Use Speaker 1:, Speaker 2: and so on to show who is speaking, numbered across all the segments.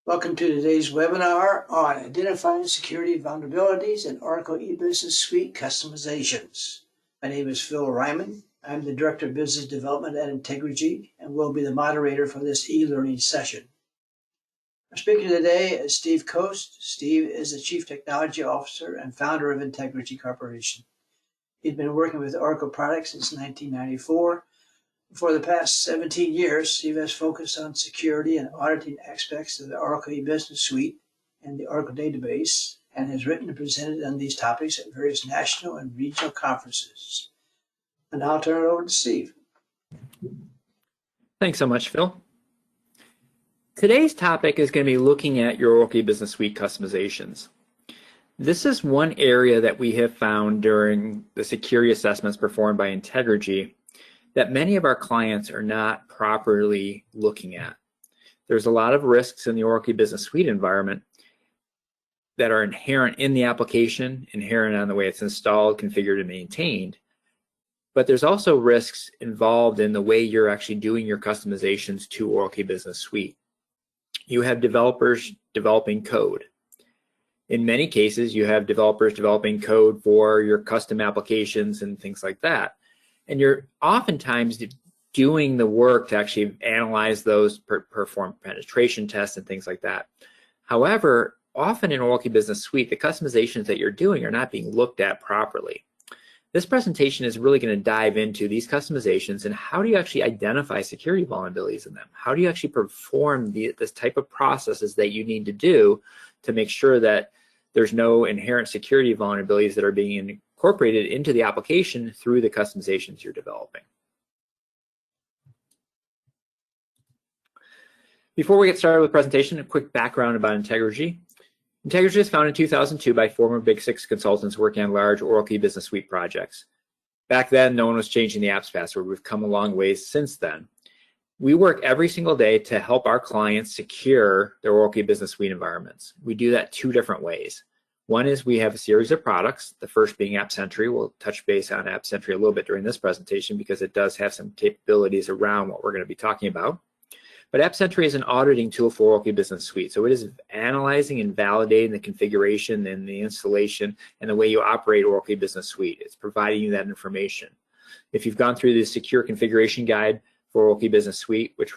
Speaker 1: Welcome to today's webinar on identifying security vulnerabilities in Oracle EBS Suite customizations. My name is Phil Ryman. I'm the Director of Business Development at Integrity and will be the moderator for this e-learning session. Our speaker today is Steve Coast. Steve is the Chief Technology Officer and founder of Integrity Corporation. He's been working with Oracle products since 1994. For the past 17 years, Steve has focused on security and auditing aspects of the Oracle EBS Suite and the Oracle database, and has written and presented on these topics at various national and regional conferences. And now I'll turn it over to Steve.
Speaker 2: Thanks so much, Phil. Today's topic is going to be looking at your Oracle EBS Suite customizations. This is one area that we have found during the security assessments performed by Integrity that many of our clients are not properly looking at. There's a lot of risks in the Oracle EBS Suite environment that are inherent in the application, inherent on the way it's installed, configured, and maintained. But there's also risks involved in the way you're actually doing your customizations to Oracle EBS Suite. You have developers developing code. In many cases, you have developers developing code for your custom applications and things like that. And you're oftentimes doing the work to actually analyze those, perform penetration tests and things like that. However, often in Oracle EBS Suite, the customizations that you're doing are not being looked at properly. This presentation is really going to dive into these customizations and how do you actually identify security vulnerabilities in them? How do you actually perform this type of processes that you need to do to make sure that there's no inherent security vulnerabilities that are being incorporated into the application through the customizations you're developing. Before we get started with the presentation, a quick background about Integrity. Integrity was founded in 2002 by former Big Six consultants working on large Oracle EBS Suite projects. Back then, no one was changing the apps password. We've come a long ways since then. We work every single day to help our clients secure their Oracle EBS Suite environments. We do that two different ways. One is we have a series of products, the first being AppSentry. We'll touch base on AppSentry a little bit during this presentation because it does have some capabilities around what we're going to be talking about. But AppSentry is an auditing tool for Oracle EBS Suite. So it is analyzing and validating the configuration and the installation and the way you operate Oracle EBS Suite. It's providing you that information. If you've gone through the secure configuration guide for Oracle EBS Suite, which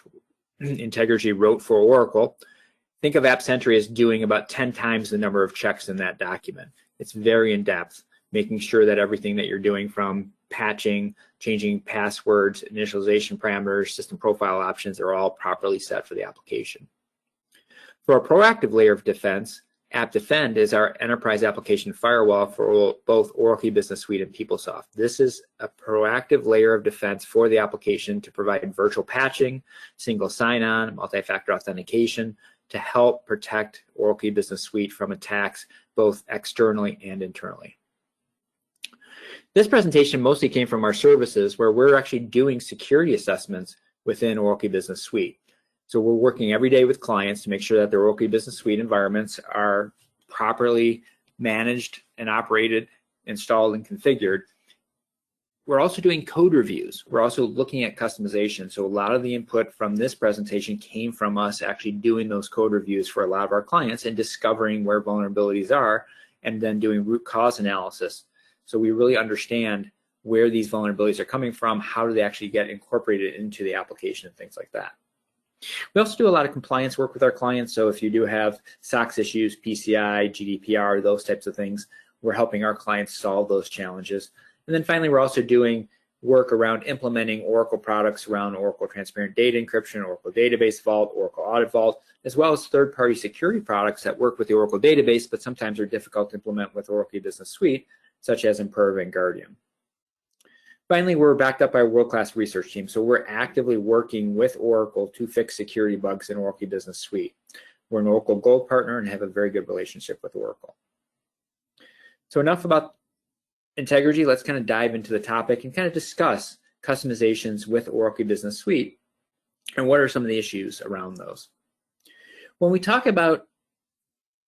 Speaker 2: Integrity wrote for Oracle, think of AppSentry as doing about 10 times the number of checks in that document. It's very in-depth, making sure that everything that you're doing from patching, changing passwords, initialization parameters, system profile options are all properly set for the application. For a proactive layer of defense, AppDefend is our enterprise application firewall for both Oracle EBS Suite and PeopleSoft. This is a proactive layer of defense for the application to provide virtual patching, single sign-on, multi-factor authentication, to help protect Oracle EBS Suite from attacks both externally and internally. This presentation mostly came from our services where we're actually doing security assessments within Oracle EBS Suite. So we're working every day with clients to make sure that their Oracle EBS Suite environments are properly managed and operated, installed, and configured. We're also doing code reviews. We're also looking at customization. So a lot of the input from this presentation came from us actually doing those code reviews for a lot of our clients and discovering where vulnerabilities are and then doing root cause analysis. So we really understand where these vulnerabilities are coming from, how do they actually get incorporated into the application and things like that. We also do a lot of compliance work with our clients. So if you do have SOX issues, PCI, GDPR, those types of things, we're helping our clients solve those challenges. And then finally, we're also doing work around implementing Oracle products around Oracle Transparent Data Encryption, Oracle Database Vault, Oracle Audit Vault, as well as third-party security products that work with the Oracle database, but sometimes are difficult to implement with Oracle EBS Suite, such as Imperva and Guardium. Finally, we're backed up by a world-class research team, so we're actively working with Oracle to fix security bugs in Oracle EBS Suite. We're an Oracle Gold partner and have a very good relationship with Oracle. So enough about Integrity. Let's kind of dive into the topic and kind of discuss customizations with Oracle EBS Suite and what are some of the issues around those. When we talk about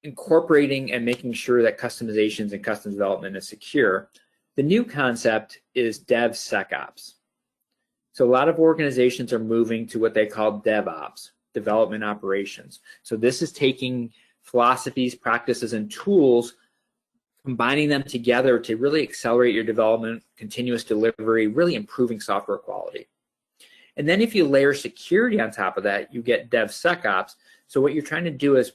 Speaker 2: incorporating and making sure that customizations and custom development is secure, the new concept is DevSecOps. So a lot of organizations are moving to what they call DevOps. development operations. So this is taking philosophies, practices, and tools, combining them together to really accelerate your development, continuous delivery, really improving software quality. And then if you layer security on top of that, you get DevSecOps. So what you're trying to do is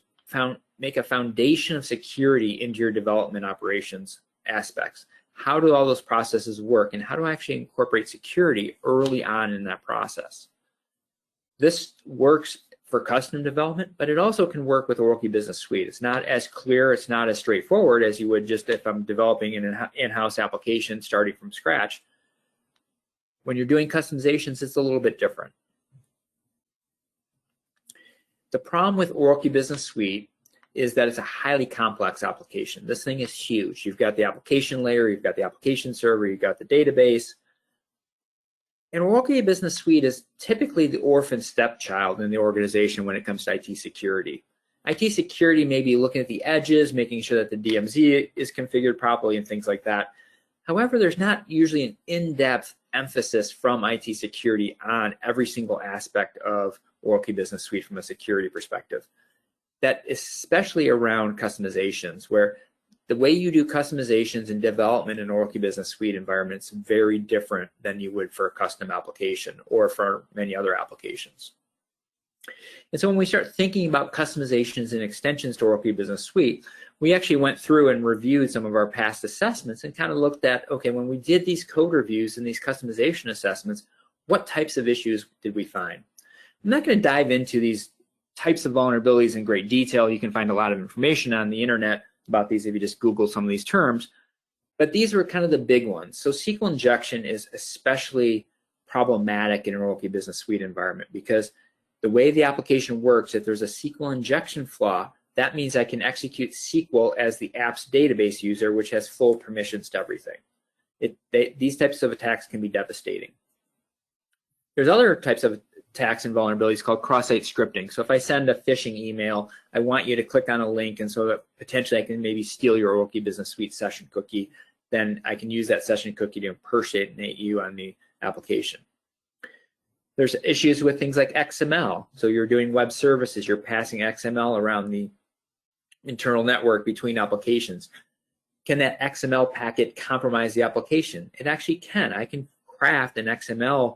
Speaker 2: make a foundation of security into your development operations aspects. How do all those processes work, and how do I actually incorporate security early on in that process? This works for custom development, but it also can work with Oracle Business Suite. It's not as clear, it's not as straightforward as you would just if I'm developing an in-house application starting from scratch. When you're doing customizations, it's a little bit different. The problem with Oracle Business Suite is that it's a highly complex application. This thing is huge. You've got the application layer, you've got the application server, you've got the database. And Oracle Business Suite is typically the orphan stepchild in the organization when it comes to IT security. IT security may be looking at the edges, making sure that the DMZ is configured properly and things like that. However, there's not usually an in-depth emphasis from IT security on every single aspect of Oracle Business Suite from a security perspective. That especially around customizations, where the way you do customizations and development in Oracle Business Suite environments is very different than you would for a custom application or for many other applications. And so when we start thinking about customizations and extensions to Oracle Business Suite, we actually went through and reviewed some of our past assessments and kind of looked at, okay, when we did these code reviews and these customization assessments, what types of issues did we find? I'm not going to dive into these types of vulnerabilities in great detail. You can find a lot of information on the internet about these if you just Google some of these terms, but these were kind of the big ones. So SQL injection is especially problematic in an Oracle Business Suite environment because the way the application works, if there's a SQL injection flaw, that means I can execute SQL as the app's database user, which has full permissions to everything. These types of attacks can be devastating. There's other types of attacks and vulnerabilities called cross-site scripting. So if I send a phishing email, I want you to click on a link, and so that potentially I can maybe steal your Oracle Business Suite session cookie. Then I can use that session cookie to impersonate you on the application. There's issues with things like XML. So you're doing web services, you're passing XML around the internal network between applications. Can that XML packet compromise the application? It actually can. I can craft an XML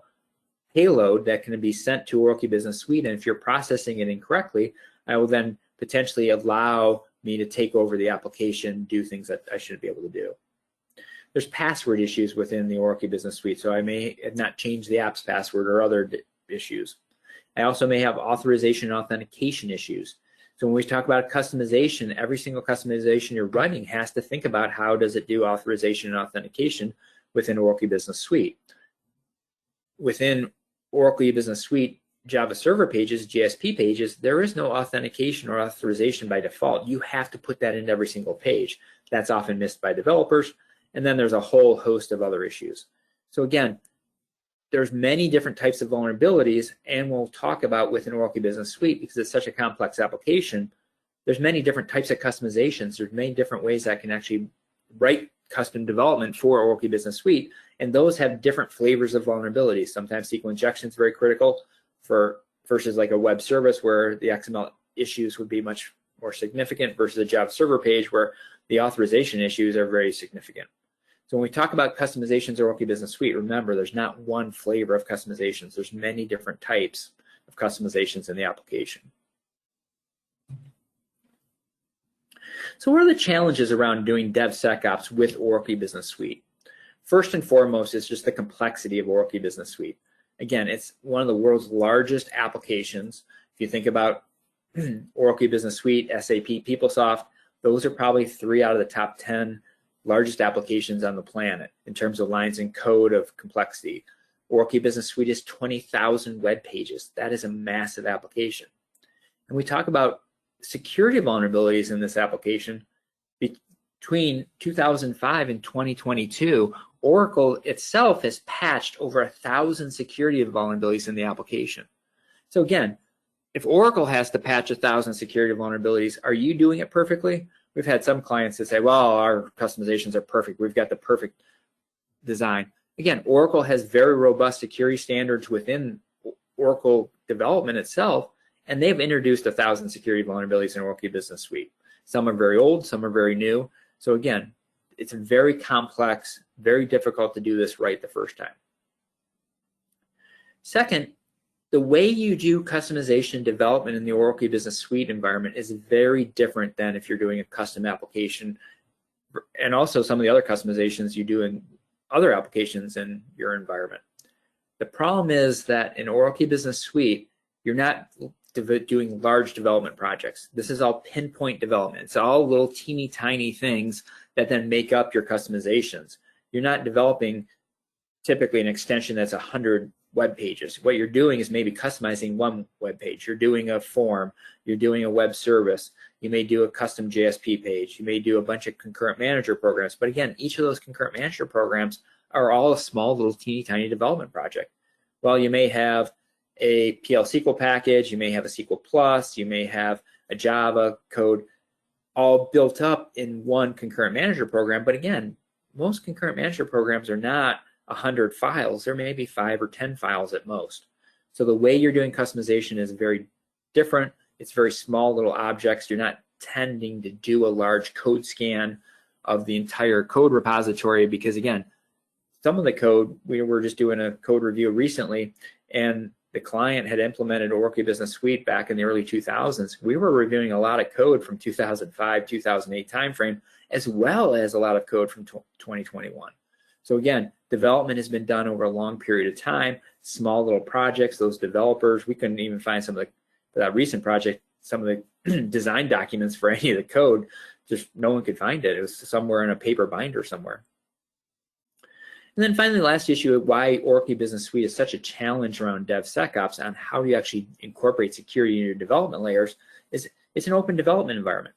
Speaker 2: payload that can be sent to Oracle Business Suite, and if you're processing it incorrectly, I will then potentially allow me to take over the application, do things that I shouldn't be able to do. There's password issues within the Oracle Business Suite, so I may have not changed the app's password or other issues. I also may have authorization and authentication issues. So when we talk about customization, every single customization you're running has to think about how does it do authorization and authentication within Oracle Business Suite. Within Oracle Business Suite Java Server pages, JSP pages, there is no authentication or authorization by default. You have to put that into every single page. That's often missed by developers. And then there's a whole host of other issues. So again, there's many different types of vulnerabilities, and we'll talk about within Oracle Business Suite, because it's such a complex application, there's many different types of customizations. There's many different ways that can actually write custom development for Oracle Business Suite, and those have different flavors of vulnerabilities. Sometimes SQL injection is very critical for versus like a web service where the XML issues would be much more significant versus a Java Server page where the authorization issues are very significant. So when we talk about customizations or Oracle Business Suite, remember there's not one flavor of customizations. There's many different types of customizations in the application. So what are the challenges around doing DevSecOps with Oracle Business Suite? First and foremost is just the complexity of Oracle Business Suite. Again, it's one of the world's largest applications. If you think about Oracle Business Suite, SAP, PeopleSoft, those are probably 3 out of the top 10 largest applications on the planet in terms of lines and code of complexity. Oracle Business Suite is 20,000 web pages. That is a massive application. And we talk about security vulnerabilities in this application. Between 2005 and 2022, Oracle itself has patched over 1,000 security vulnerabilities in the application. So again, if Oracle has to patch 1,000 security vulnerabilities, are you doing it perfectly? We've had some clients that say, well, our customizations are perfect. We've got the perfect design. Again, Oracle has very robust security standards within Oracle development itself, and they've introduced 1,000 security vulnerabilities in Oracle Business Suite. Some are very old, some are very new. So again, it's very complex, very difficult to do this right the first time. Second, the way you do customization development in the Oracle Business Suite environment is very different than if you're doing a custom application, and also some of the other customizations you do in other applications in your environment. The problem is that in Oracle Business Suite, you're not doing large development projects. This is all pinpoint development. It's all little teeny tiny things that then make up your customizations. You're not developing typically an extension that's 100 web pages. What you're doing is maybe customizing one web page. You're doing a form, you're doing a web service, you may do a custom JSP page, you may do a bunch of concurrent manager programs. But again, each of those concurrent manager programs are all a small little teeny tiny development project. Well, you may have a PL SQL package, you may have a SQL Plus, you may have a Java code all built up in one concurrent manager program. But again, most concurrent manager programs are not 100 files. There may be 5 or 10 files at most. So the way you're doing customization is very different. It's very small little objects. You're not tending to do a large code scan of the entire code repository because again, some of the code, we were just doing a code review recently, and the client had implemented Oracle Business Suite back in the early 2000s. We were reviewing a lot of code from 2005, 2008 timeframe, as well as a lot of code from 2021. So again, development has been done over a long period of time, small little projects, those developers, we couldn't even find some of the, for that recent project, some of the design documents for any of the code, just no one could find it. It was somewhere in a paper binder somewhere. And then finally, the last issue of why Oracle Business Suite is such a challenge around DevSecOps on how do you actually incorporate security in your development layers is it's an open development environment.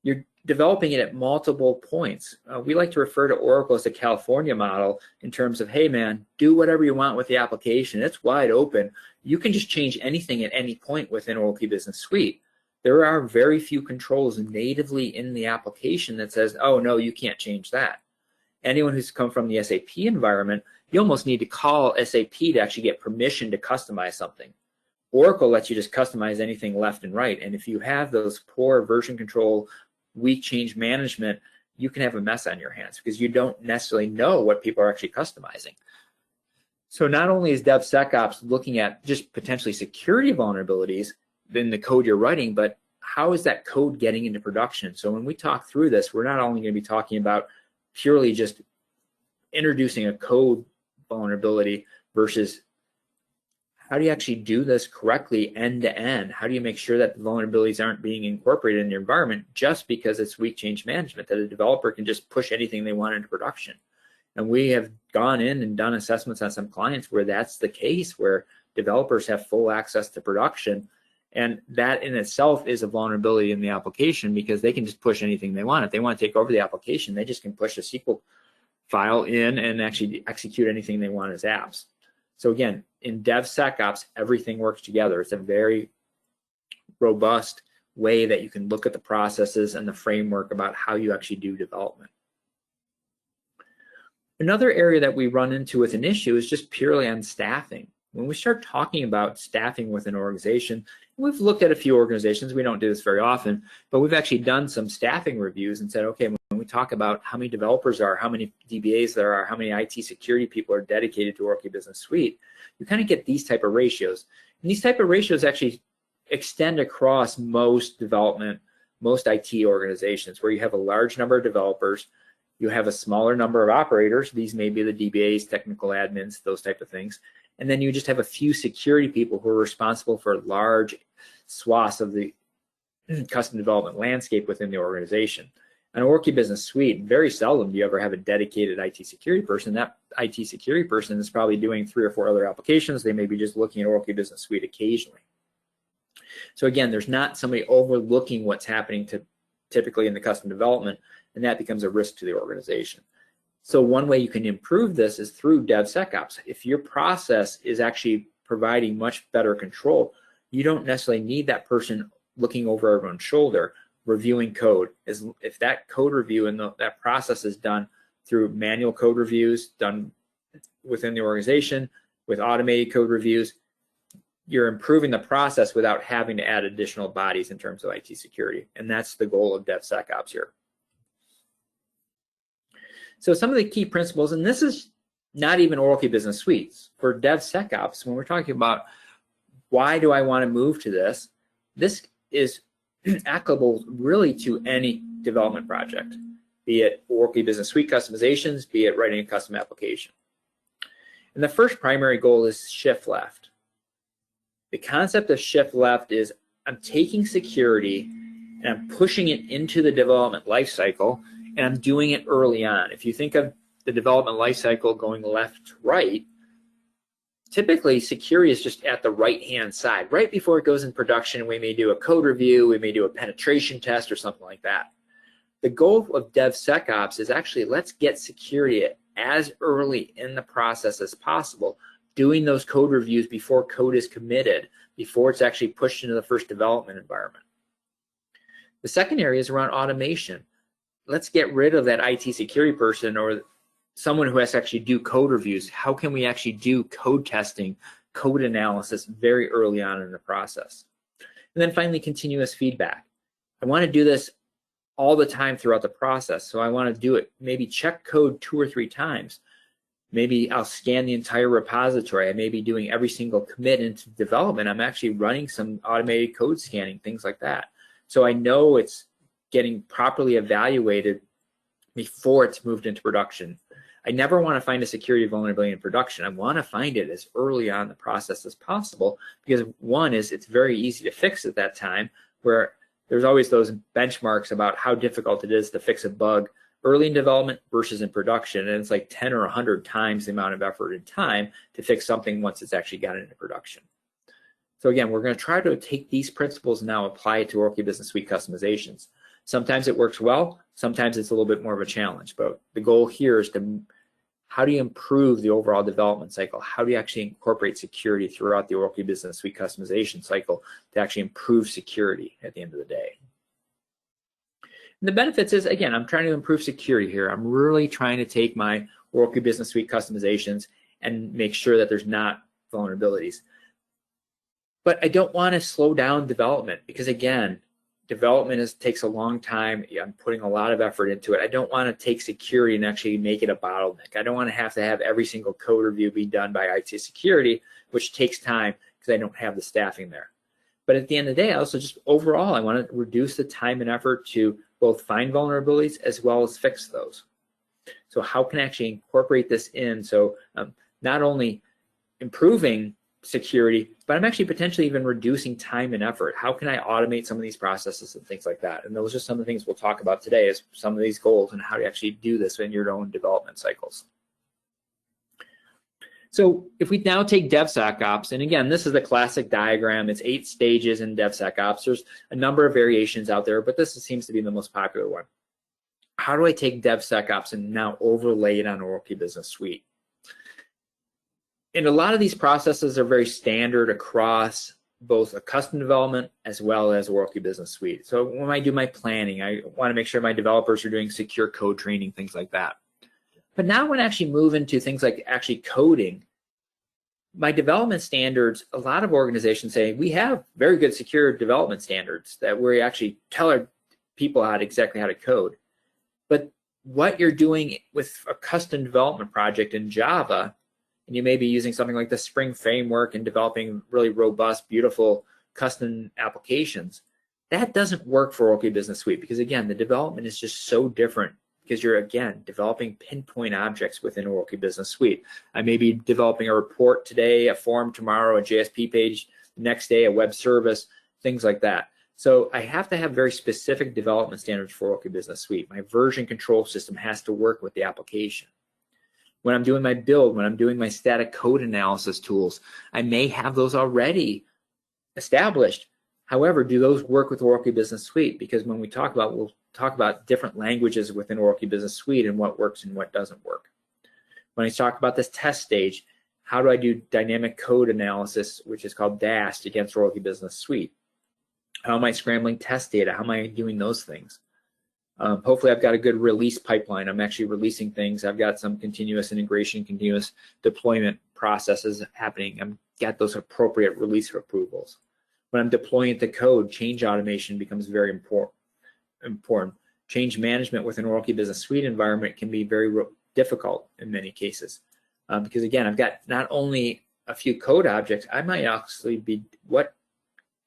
Speaker 2: You're developing it at multiple points. We like to refer to Oracle as the California model in terms of, hey man, do whatever you want with the application. It's wide open. You can just change anything at any point within Oracle Business Suite. There are very few controls natively in the application that says, oh no, you can't change that. Anyone who's come from the SAP environment, you almost need to call SAP to actually get permission to customize something. Oracle lets you just customize anything left and right. And if you have those poor version control, weak change management, you can have a mess on your hands because you don't necessarily know what people are actually customizing. So not only is DevSecOps looking at just potentially security vulnerabilities in the code you're writing, but how is that code getting into production? So when we talk through this, we're not only going to be talking about purely just introducing a code vulnerability versus how do you actually do this correctly end to end? How do you make sure that the vulnerabilities aren't being incorporated in your environment just because it's weak change management, that a developer can just push anything they want into production? And we have gone in and done assessments on some clients where that's the case, where developers have full access to production. And that in itself is a vulnerability in the application because they can just push anything they want. If they want to take over the application, they just can push a SQL file in and actually execute anything they want as apps. So again, in DevSecOps, everything works together. It's a very robust way that you can look at the processes and the framework about how you actually do development. Another area that we run into with an issue is just purely on staffing. When we start talking about staffing with an organization, we've looked at a few organizations, we don't do this very often, but we've actually done some staffing reviews and said, okay, when we talk about how many developers there are, how many DBAs there are, how many IT security people are dedicated to Oracle Business Suite, you kind of get these type of ratios. And these type of ratios actually extend across most development, most IT organizations where you have a large number of developers, you have a smaller number of operators, these may be the DBAs, technical admins, those type of things. And then you just have a few security people who are responsible for large swaths of the custom development landscape within the organization. On Oracle Business Suite, very seldom do you ever have a dedicated IT security person. That IT security person is probably doing 3 or 4 other applications. They may be just looking at Oracle Business Suite occasionally. So again, there's not somebody overlooking what's happening typically in the custom development, and that becomes a risk to the organization. So one way you can improve this is through DevSecOps. If your process is actually providing much better control, you don't necessarily need that person looking over everyone's shoulder, reviewing code. If that code review and that process is done through manual code reviews, done within the organization, with automated code reviews, you're improving the process without having to add additional bodies in terms of IT security. And that's the goal of DevSecOps here. So some of the key principles, and this is not even Oracle Business Suites. For DevSecOps, when we're talking about why do I want to move to this, this is applicable really to any development project, be it Oracle Business Suite customizations, be it writing a custom application. And the first primary goal is shift left. The concept of shift left is I'm taking security and I'm pushing it into the development lifecycle, and I'm doing it early on. If you think of the development lifecycle going left to right, typically security is just at the right-hand side. Right before it goes in production, we may do a code review, we may do a penetration test or something like that. The goal of DevSecOps is actually let's get security as early in the process as possible, doing those code reviews before code is committed, before it's actually pushed into the first development environment. The second area is around automation. Let's get rid of that IT security person or someone who has to actually do code reviews. How can we actually do code testing, code analysis very early on in the process? And then finally, continuous feedback. I want to do this all the time throughout the process. So I want to do it, maybe check code 2 or 3 times. Maybe I'll scan the entire repository. I may be doing every single commit into development. I'm actually running some automated code scanning, things like that. So I know it's getting properly evaluated before it's moved into production. I never want to find a security vulnerability in production. I want to find it as early on in the process as possible, because one is it's very easy to fix at that time, where there's always those benchmarks about how difficult it is to fix a bug early in development versus in production, and it's like 10 or 100 times the amount of effort and time to fix something once it's actually gotten into production. So again, we're going to try to take these principles and now apply it to Oracle Business Suite customizations. Sometimes it works well, sometimes it's a little bit more of a challenge, but the goal here is to how do you improve the overall development cycle? How do you actually incorporate security throughout the Oracle Business Suite customization cycle to actually improve security at the end of the day? And the benefits is, again, I'm trying to improve security here. I'm really trying to take my Oracle Business Suite customizations and make sure that there's not vulnerabilities. But I don't want to slow down development, because again, development takes a long time. I'm putting a lot of effort into it. I don't want to take security and actually make it a bottleneck. I don't want to have every single code review be done by IT security, which takes time because I don't have the staffing there. But at the end of the day, I also just overall, I want to reduce the time and effort to both find vulnerabilities as well as fix those. So how can I actually incorporate this in? So not only improving security, but I'm actually potentially even reducing time and effort. How can I automate some of these processes and things like that? And those are some of the things we'll talk about today, is some of these goals and how to actually do this in your own development cycles. So if we now take DevSecOps, and again, this is the classic diagram. It's 8 stages in DevSecOps. There's a number of variations out there, but this seems to be the most popular one. How do I take DevSecOps and now overlay it on Oracle Business Suite? And a lot of these processes are very standard across both a custom development as well as Oracle Business Suite. So when I do my planning, I want to make sure my developers are doing secure code training, things like that. But now when I actually move into things like actually coding, my development standards, a lot of organizations say, we have very good secure development standards that we actually tell our people exactly how to code. But what you're doing with a custom development project in Java, and you may be using something like the Spring Framework and developing really robust, beautiful custom applications, that doesn't work for Oracle Business Suite, because again, the development is just so different, because you're again developing pinpoint objects within Oracle Business Suite. I may be developing a report today, a form tomorrow, a JSP page the next day, a web service, things like that. So I have to have very specific development standards for Oracle Business Suite. My version control system has to work with the application. When I'm doing my build, when I'm doing my static code analysis tools, I may have those already established. However, do those work with Oracle Business Suite? Because when we talk about, we'll talk about different languages within Oracle Business Suite and what works and what doesn't work. When I talk about this test stage, how do I do dynamic code analysis, which is called DAST, against Oracle Business Suite? How am I scrambling test data? How am I doing those things? Hopefully I've got a good release pipeline. I'm actually releasing things. I've got some continuous integration, continuous deployment processes happening. I'm get those appropriate release approvals. When I'm deploying it to code, change automation becomes very important. Change management within Oracle Business Suite environment can be very difficult in many cases. Because again, I've got not only a few code objects, I might actually be what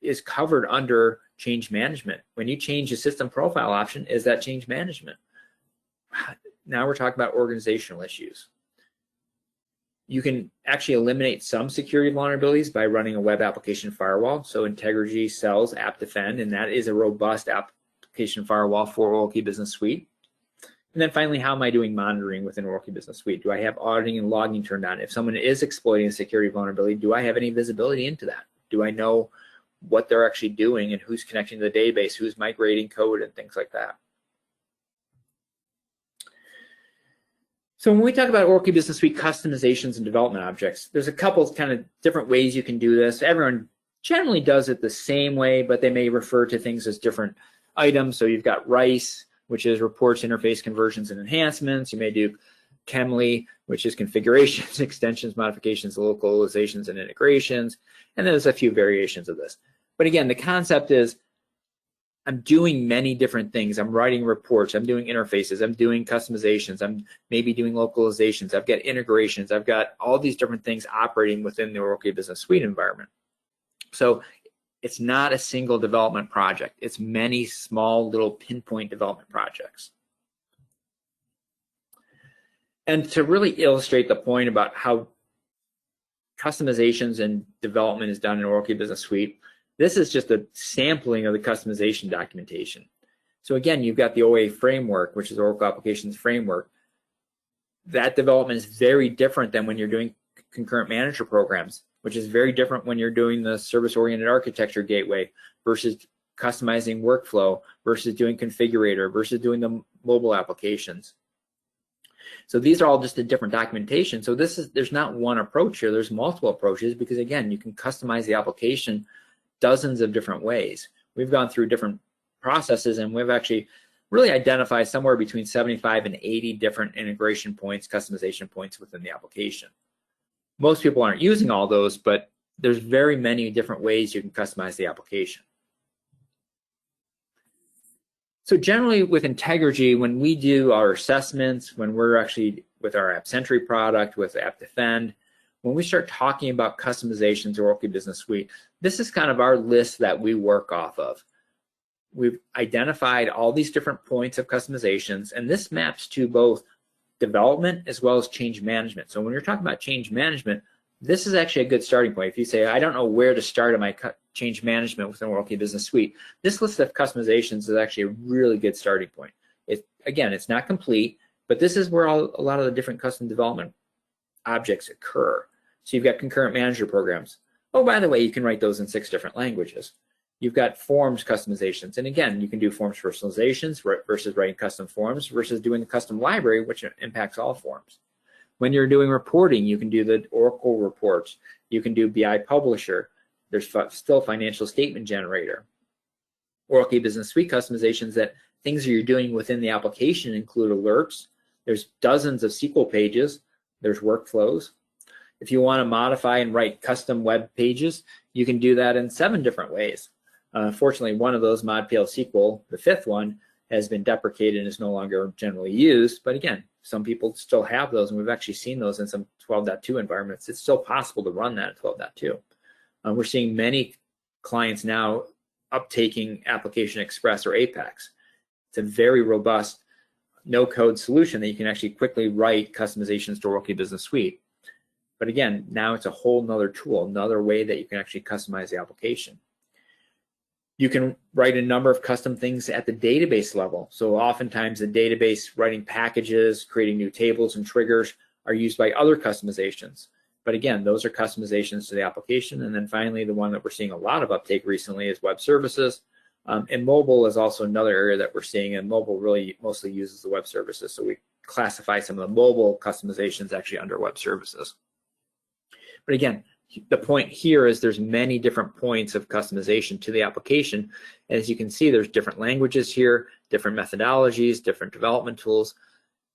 Speaker 2: is covered under change management. When you change the system profile option, is that change management? Now we're talking about organizational issues. You can actually eliminate some security vulnerabilities by running a web application firewall. So Integrity sells App Defend, and that is a robust application firewall for Oracle Business Suite. And then finally, how am I doing monitoring within Oracle Business Suite? Do I have auditing and logging turned on? If someone is exploiting a security vulnerability, do I have any visibility into that? Do I know what they're actually doing and who's connecting to the database, who's migrating code and things like that? So when we talk about Oracle Business Suite customizations and development objects, there's a couple of kind of different ways you can do this. Everyone generally does it the same way, but they may refer to things as different items. So you've got RICE, which is reports, interface conversions, and enhancements. You may do CHEMLI, which is configurations, extensions, modifications, localizations, and integrations. And then there's a few variations of this. But again, the concept is I'm doing many different things. I'm writing reports, I'm doing interfaces, I'm doing customizations, I'm maybe doing localizations, I've got integrations, I've got all these different things operating within the Oracle Business Suite environment. So it's not a single development project. It's many small little pinpoint development projects. And to really illustrate the point about how customizations and development is done in Oracle Business Suite, this is just a sampling of the customization documentation. So again, you've got the OA framework, which is Oracle Applications Framework. That development is very different than when you're doing concurrent manager programs, which is very different when you're doing the service-oriented architecture gateway versus customizing workflow versus doing configurator versus doing the mobile applications. So these are all just a different documentation. So there's not one approach here, there's multiple approaches because again, you can customize the application dozens of different ways. We've gone through different processes and we've actually really identified somewhere between 75 and 80 different integration points, customization points within the application. Most people aren't using all those, but there's very many different ways you can customize the application. So generally with Integrity, when we do our assessments, when we're actually with our App Sentry product, with App Defend, when we start talking about customizations or Oracle Business Suite, this is kind of our list that we work off of. We've identified all these different points of customizations, and this maps to both development as well as change management. So when you're talking about change management, this is actually a good starting point. If you say, I don't know where to start in my change management within Oracle Business Suite, this list of customizations is actually a really good starting point. Again, it's not complete, but this is where a lot of the different custom development objects occur. So you've got concurrent manager programs. Oh, by the way, you can write those in 6 different languages. You've got forms customizations. And again, you can do forms personalizations versus writing custom forms versus doing the custom library, which impacts all forms. When you're doing reporting, you can do the Oracle reports. You can do BI Publisher. There's still financial statement generator. Oracle Business Suite customizations that things that you're doing within the application include alerts. There's dozens of SQL pages. There's workflows. If you want to modify and write custom web pages, you can do that in 7 different ways. Unfortunately, one of those, ModPL SQL, the 5th one, has been deprecated and is no longer generally used. But again, some people still have those, and we've actually seen those in some 12.2 environments. It's still possible to run that in 12.2. We're seeing many clients now uptaking Application Express or Apex. It's a very robust no-code solution that you can actually quickly write customizations to Oracle Business Suite. But again, now it's a whole nother tool, another way that you can actually customize the application. You can write a number of custom things at the database level. So oftentimes the database writing packages, creating new tables and triggers are used by other customizations. But again, those are customizations to the application. And then finally, the one that we're seeing a lot of uptake recently is web services. And mobile is also another area that we're seeing, and mobile really mostly uses the web services. So we classify some of the mobile customizations actually under web services. But again, the point here is there's many different points of customization to the application. As you can see, there's different languages here, different methodologies, different development tools,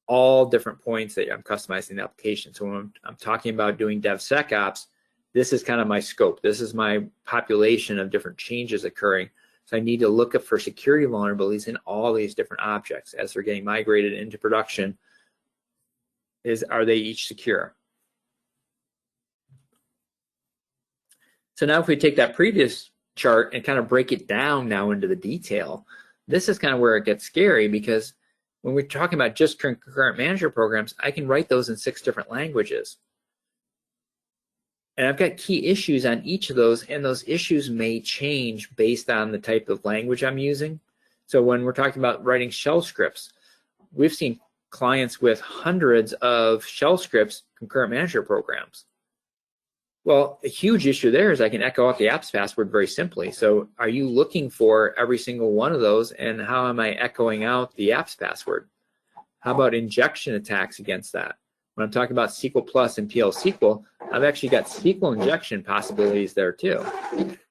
Speaker 2: all different points that I'm customizing the application. So when I'm talking about doing DevSecOps, this is kind of my scope. This is my population of different changes occurring. So I need to look for security vulnerabilities in all these different objects as they're getting migrated into production. Are they each secure? So now if we take that previous chart and kind of break it down now into the detail, this is kind of where it gets scary, because when we're talking about just concurrent manager programs, I can write those in 6 different languages. And I've got key issues on each of those, and those issues may change based on the type of language I'm using. So when we're talking about writing shell scripts, we've seen clients with hundreds of shell scripts, concurrent manager programs. Well, a huge issue there is I can echo out the apps password very simply. So are you looking for every single one of those, and how am I echoing out the apps password? How about injection attacks against that? When I'm talking about SQL Plus and PL SQL, I've actually got SQL injection possibilities there too.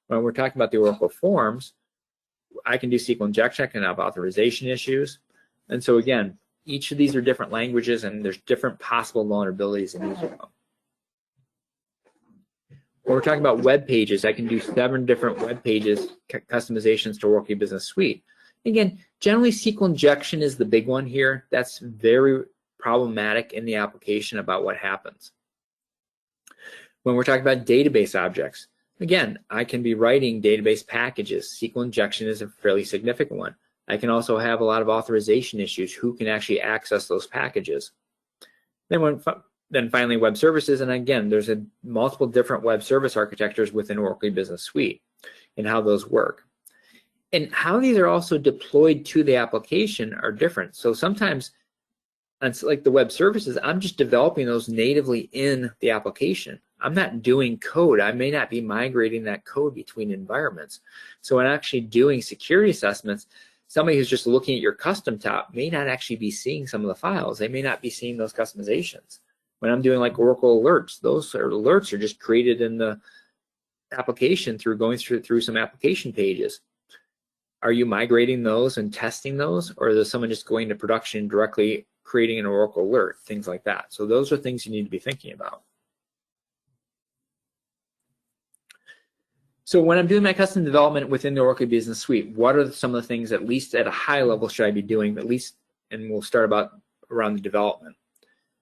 Speaker 2: When we're talking about the Oracle forms, I can do SQL injection, I can have authorization issues. And so again, each of these are different languages, and there's different possible vulnerabilities in each of them. When we're talking about web pages, I can do 7 different web pages customizations to Oracle Business Suite. Again, generally SQL injection is the big one here. That's very problematic in the application about what happens. When we're talking about database objects, again, I can be writing database packages. SQL injection is a fairly significant one. I can also have a lot of authorization issues. Who can actually access those packages? Then finally, web services, and again, there's multiple different web service architectures within Oracle Business Suite and how those work. And how these are also deployed to the application are different. So sometimes, like the web services, I'm just developing those natively in the application. I'm not doing code. I may not be migrating that code between environments. So when actually doing security assessments, somebody who's just looking at your custom top may not actually be seeing some of the files. They may not be seeing those customizations. When I'm doing like Oracle alerts, those alerts are just created in the application through going through some application pages. Are you migrating those and testing those, or is someone just going to production directly creating an Oracle alert, things like that? So those are things you need to be thinking about. So when I'm doing my custom development within the Oracle Business Suite, what are some of the things, at least at a high level, should I be doing, at least, and we'll start around the development.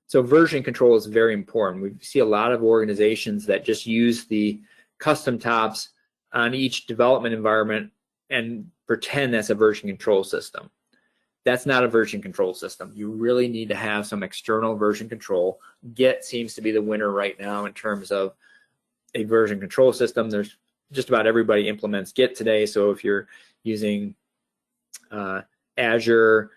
Speaker 2: So version control is very important. We see a lot of organizations that just use the custom tops on each development environment and pretend that's a version control system. That's not a version control system. You really need to have some external version control. Git seems to be the winner right now in terms of a version control system. There's just about everybody implements Git today. So if you're using Azure,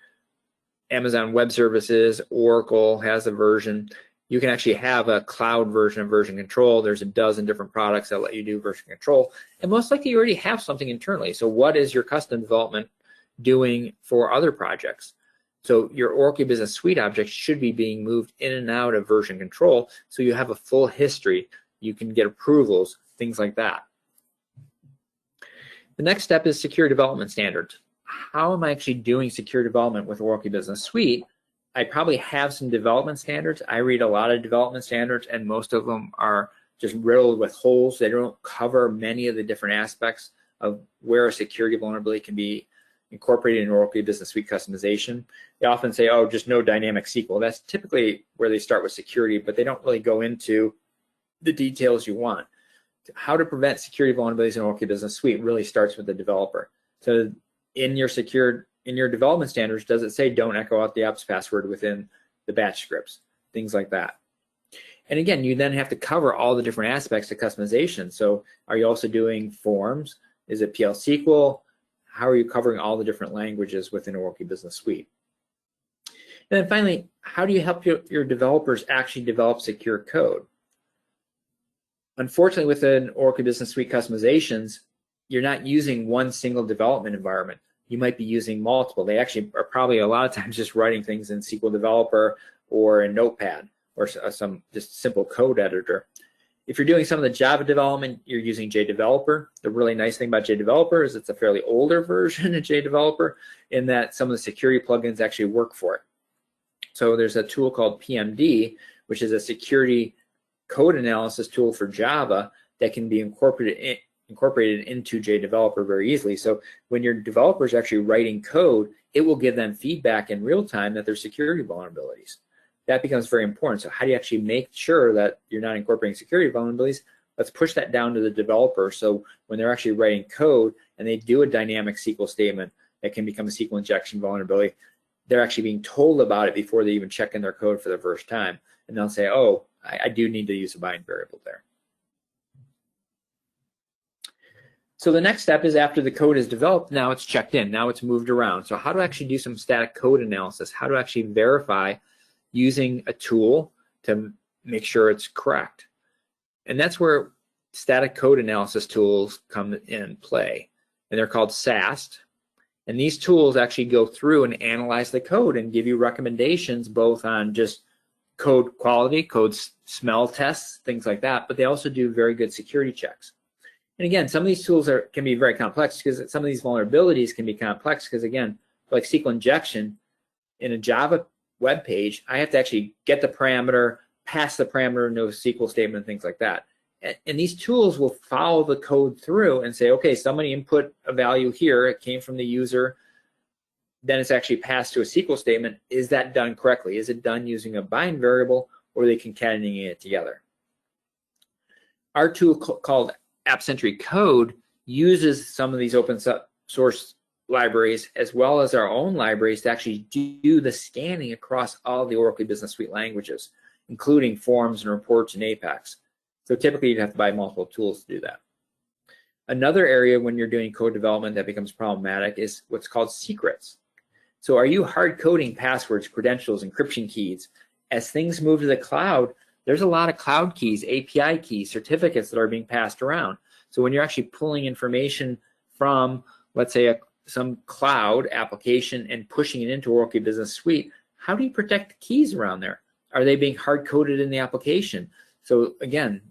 Speaker 2: Amazon Web Services, Oracle has a version. You can actually have a cloud version of version control. There's a dozen different products that let you do version control. And most likely you already have something internally. So what is your custom development doing for other projects? So your Oracle Business Suite objects should be being moved in and out of version control, so you have a full history. You can get approvals, things like that. The next step is secure development standards. How am I actually doing secure development with Oracle Business Suite? I probably have some development standards. I read a lot of development standards, and most of them are just riddled with holes. They don't cover many of the different aspects of where a security vulnerability can be incorporated in Oracle Business Suite customization. They often say, oh, just no dynamic SQL. That's typically where they start with security, but they don't really go into the details you want. How to prevent security vulnerabilities in Oracle Business Suite really starts with the developer. So in your development standards, does it say don't echo out the apps password within the batch scripts, things like that? And again, you then have to cover all the different aspects of customization. So are you also doing forms? Is it PL SQL? How are you covering all the different languages within Oracle Business Suite? And then finally, how do you help your developers actually develop secure code? Unfortunately, within Oracle Business Suite customizations, you're not using one single development environment. You might be using multiple. They actually are probably a lot of times just writing things in SQL Developer or in Notepad or some just simple code editor. If you're doing some of the Java development, you're using JDeveloper. The really nice thing about JDeveloper is it's a fairly older version of JDeveloper in that some of the security plugins actually work for it. So there's a tool called PMD, which is a security code analysis tool for Java that can be incorporated into JDeveloper very easily. So when your developer is actually writing code, it will give them feedback in real time that there's security vulnerabilities. That becomes very important. So how do you actually make sure that you're not incorporating security vulnerabilities? Let's push that down to the developer. So when they're actually writing code and they do a dynamic SQL statement that can become a SQL injection vulnerability, they're actually being told about it before they even check in their code for the first time. And they'll say, oh, I do need to use a bind variable there. So the next step is after the code is developed, now it's checked in, now it's moved around. So how to actually do some static code analysis, how to actually verify using a tool to make sure it's correct. And that's where static code analysis tools come in play. And they're called SAST. And these tools actually go through and analyze the code and give you recommendations both on just code quality, code smell tests, things like that, but they also do very good security checks. And again, some of these tools can be very complex because some of these vulnerabilities can be complex because again, like SQL injection in a Java web page, I have to actually get the parameter, pass the parameter into a SQL statement and things like that. And these tools will follow the code through and say, okay, somebody input a value here, it came from the user, then it's actually passed to a SQL statement. Is that done correctly? Is it done using a bind variable, or are they concatenating it together? Our tool called AppSentry Code uses some of these open source libraries as well as our own libraries to actually do the scanning across all the Oracle Business Suite languages, including forms and reports and Apex. So typically you'd have to buy multiple tools to do that. Another area when you're doing code development that becomes problematic is what's called secrets. So are you hard coding passwords, credentials, encryption keys? As things move to the cloud, there's a lot of cloud keys, API keys, certificates that are being passed around. So when you're actually pulling information from, let's say, some cloud application and pushing it into Oracle Business Suite, how do you protect the keys around there? Are they being hard-coded in the application? So again,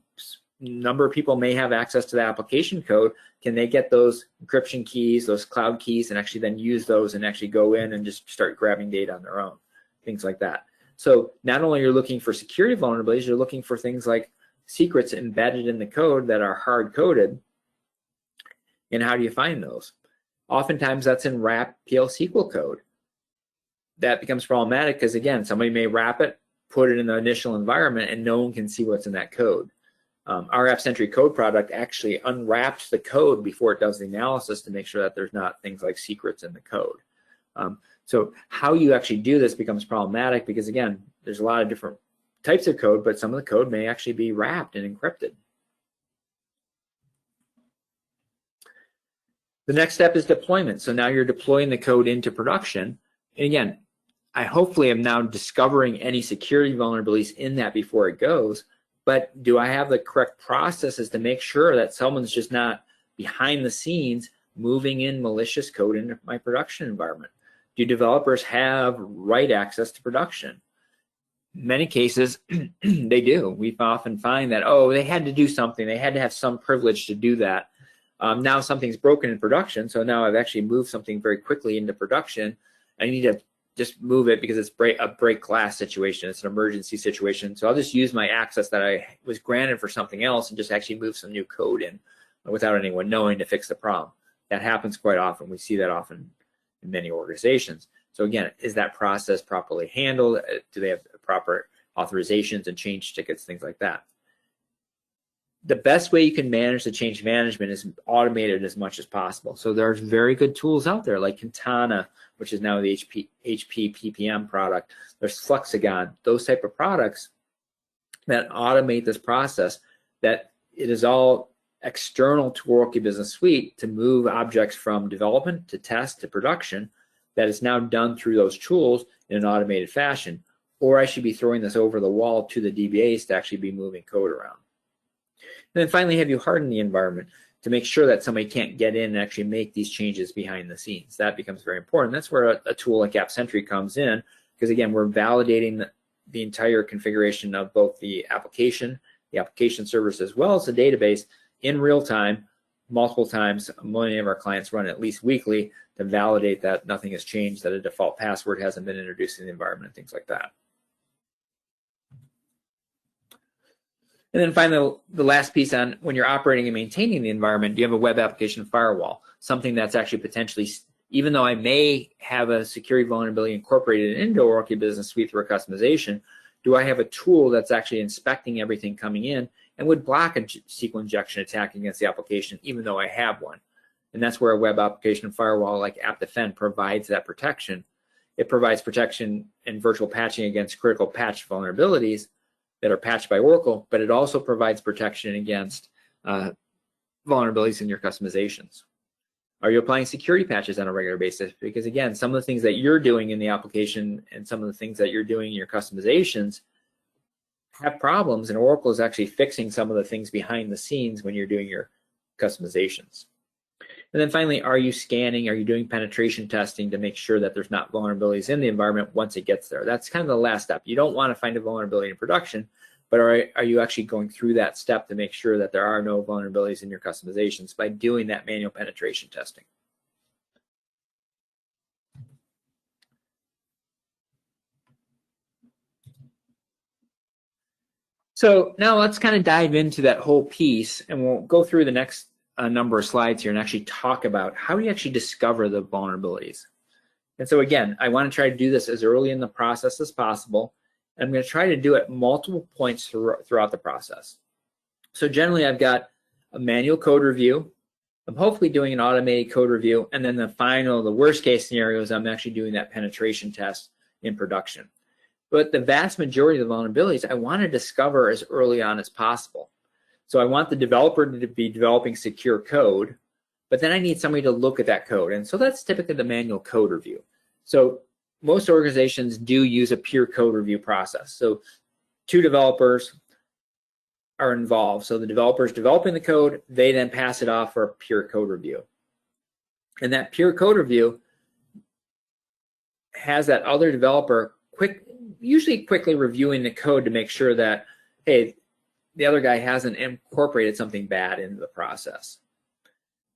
Speaker 2: a number of people may have access to the application code. Can they get those encryption keys, those cloud keys, and actually then use those and actually go in and just start grabbing data on their own, things like that. So not only are you looking for security vulnerabilities, you're looking for things like secrets embedded in the code that are hard-coded. And how do you find those? Oftentimes that's in wrap PL SQL code. That becomes problematic because again, somebody may wrap it, put it in the initial environment, and no one can see what's in that code. Our AppSentry Code product actually unwraps the code before it does the analysis to make sure that there's not things like secrets in the code. So how you actually do this becomes problematic because again, there's a lot of different types of code, but some of the code may actually be wrapped and encrypted. The next step is deployment. So now you're deploying the code into production. And again, I hopefully am now discovering any security vulnerabilities in that before it goes, but do I have the correct processes to make sure that someone's just not behind the scenes moving in malicious code into my production environment? Do developers have write access to production? In many cases, they do. We often find that, oh, they had to do something. They had to have some privilege to do that. Now something's broken in production, so now I've actually moved something very quickly into production. I need to just move it because it's a break glass situation. It's an emergency situation. So I'll just use my access that I was granted for something else and just actually move some new code in without anyone knowing to fix the problem. That happens quite often. We see that often in many organizations. So again, is that process properly handled? Do they have proper authorizations and change tickets, things like that? The best way you can manage the change management is automate it as much as possible. So there's very good tools out there like Quintana, which is now the HP PPM product. There's Flexagon, those type of products that automate this process, that it is all external to Oracle Business Suite to move objects from development to test to production, that is now done through those tools in an automated fashion. Or I should be throwing this over the wall to the DBAs to actually be moving code around. And then finally, have you hardened the environment to make sure that somebody can't get in and actually make these changes behind the scenes. That becomes very important. That's where a tool like AppSentry comes in, because again, we're validating the entire configuration of both the application servers, as well as the database in real time, multiple times. Many of our clients run at least weekly to validate that nothing has changed, that a default password hasn't been introduced in the environment, and things like that. And then finally, the last piece on when you're operating and maintaining the environment, do you have a web application firewall? Something that's actually potentially, even though I may have a security vulnerability incorporated into Oracle Business Suite through a customization, do I have a tool that's actually inspecting everything coming in and would block a SQL injection attack against the application, even though I have one? And that's where a web application firewall like AppDefend provides that protection. It provides protection and virtual patching against critical patch vulnerabilities that are patched by Oracle, but it also provides protection against vulnerabilities in your customizations. Are you applying security patches on a regular basis? Because again, some of the things that you're doing in the application and some of the things that you're doing in your customizations have problems, and Oracle is actually fixing some of the things behind the scenes when you're doing your customizations. And then finally, are you scanning? Are you doing penetration testing to make sure that there's not vulnerabilities in the environment once it gets there? That's kind of the last step. You don't want to find a vulnerability in production, but are you actually going through that step to make sure that there are no vulnerabilities in your customizations by doing that manual penetration testing? So now let's kind of dive into that whole piece, and we'll go through the next number of slides here and actually talk about how do you actually discover the vulnerabilities. And so again, I want to try to do this as early in the process as possible. And I'm going to try to do it multiple points throughout the process. So generally I've got a manual code review. I'm hopefully doing an automated code review. And then the worst case scenario is I'm actually doing that penetration test in production. But the vast majority of the vulnerabilities I want to discover as early on as possible. So I want the developer to be developing secure code, but then I need somebody to look at that code. And so that's typically the manual code review. So most organizations do use a peer code review process. So 2 developers are involved. So the developer is developing the code, they then pass it off for a peer code review. And that peer code review has that other developer usually quickly reviewing the code to make sure that, hey, the other guy hasn't incorporated something bad into the process.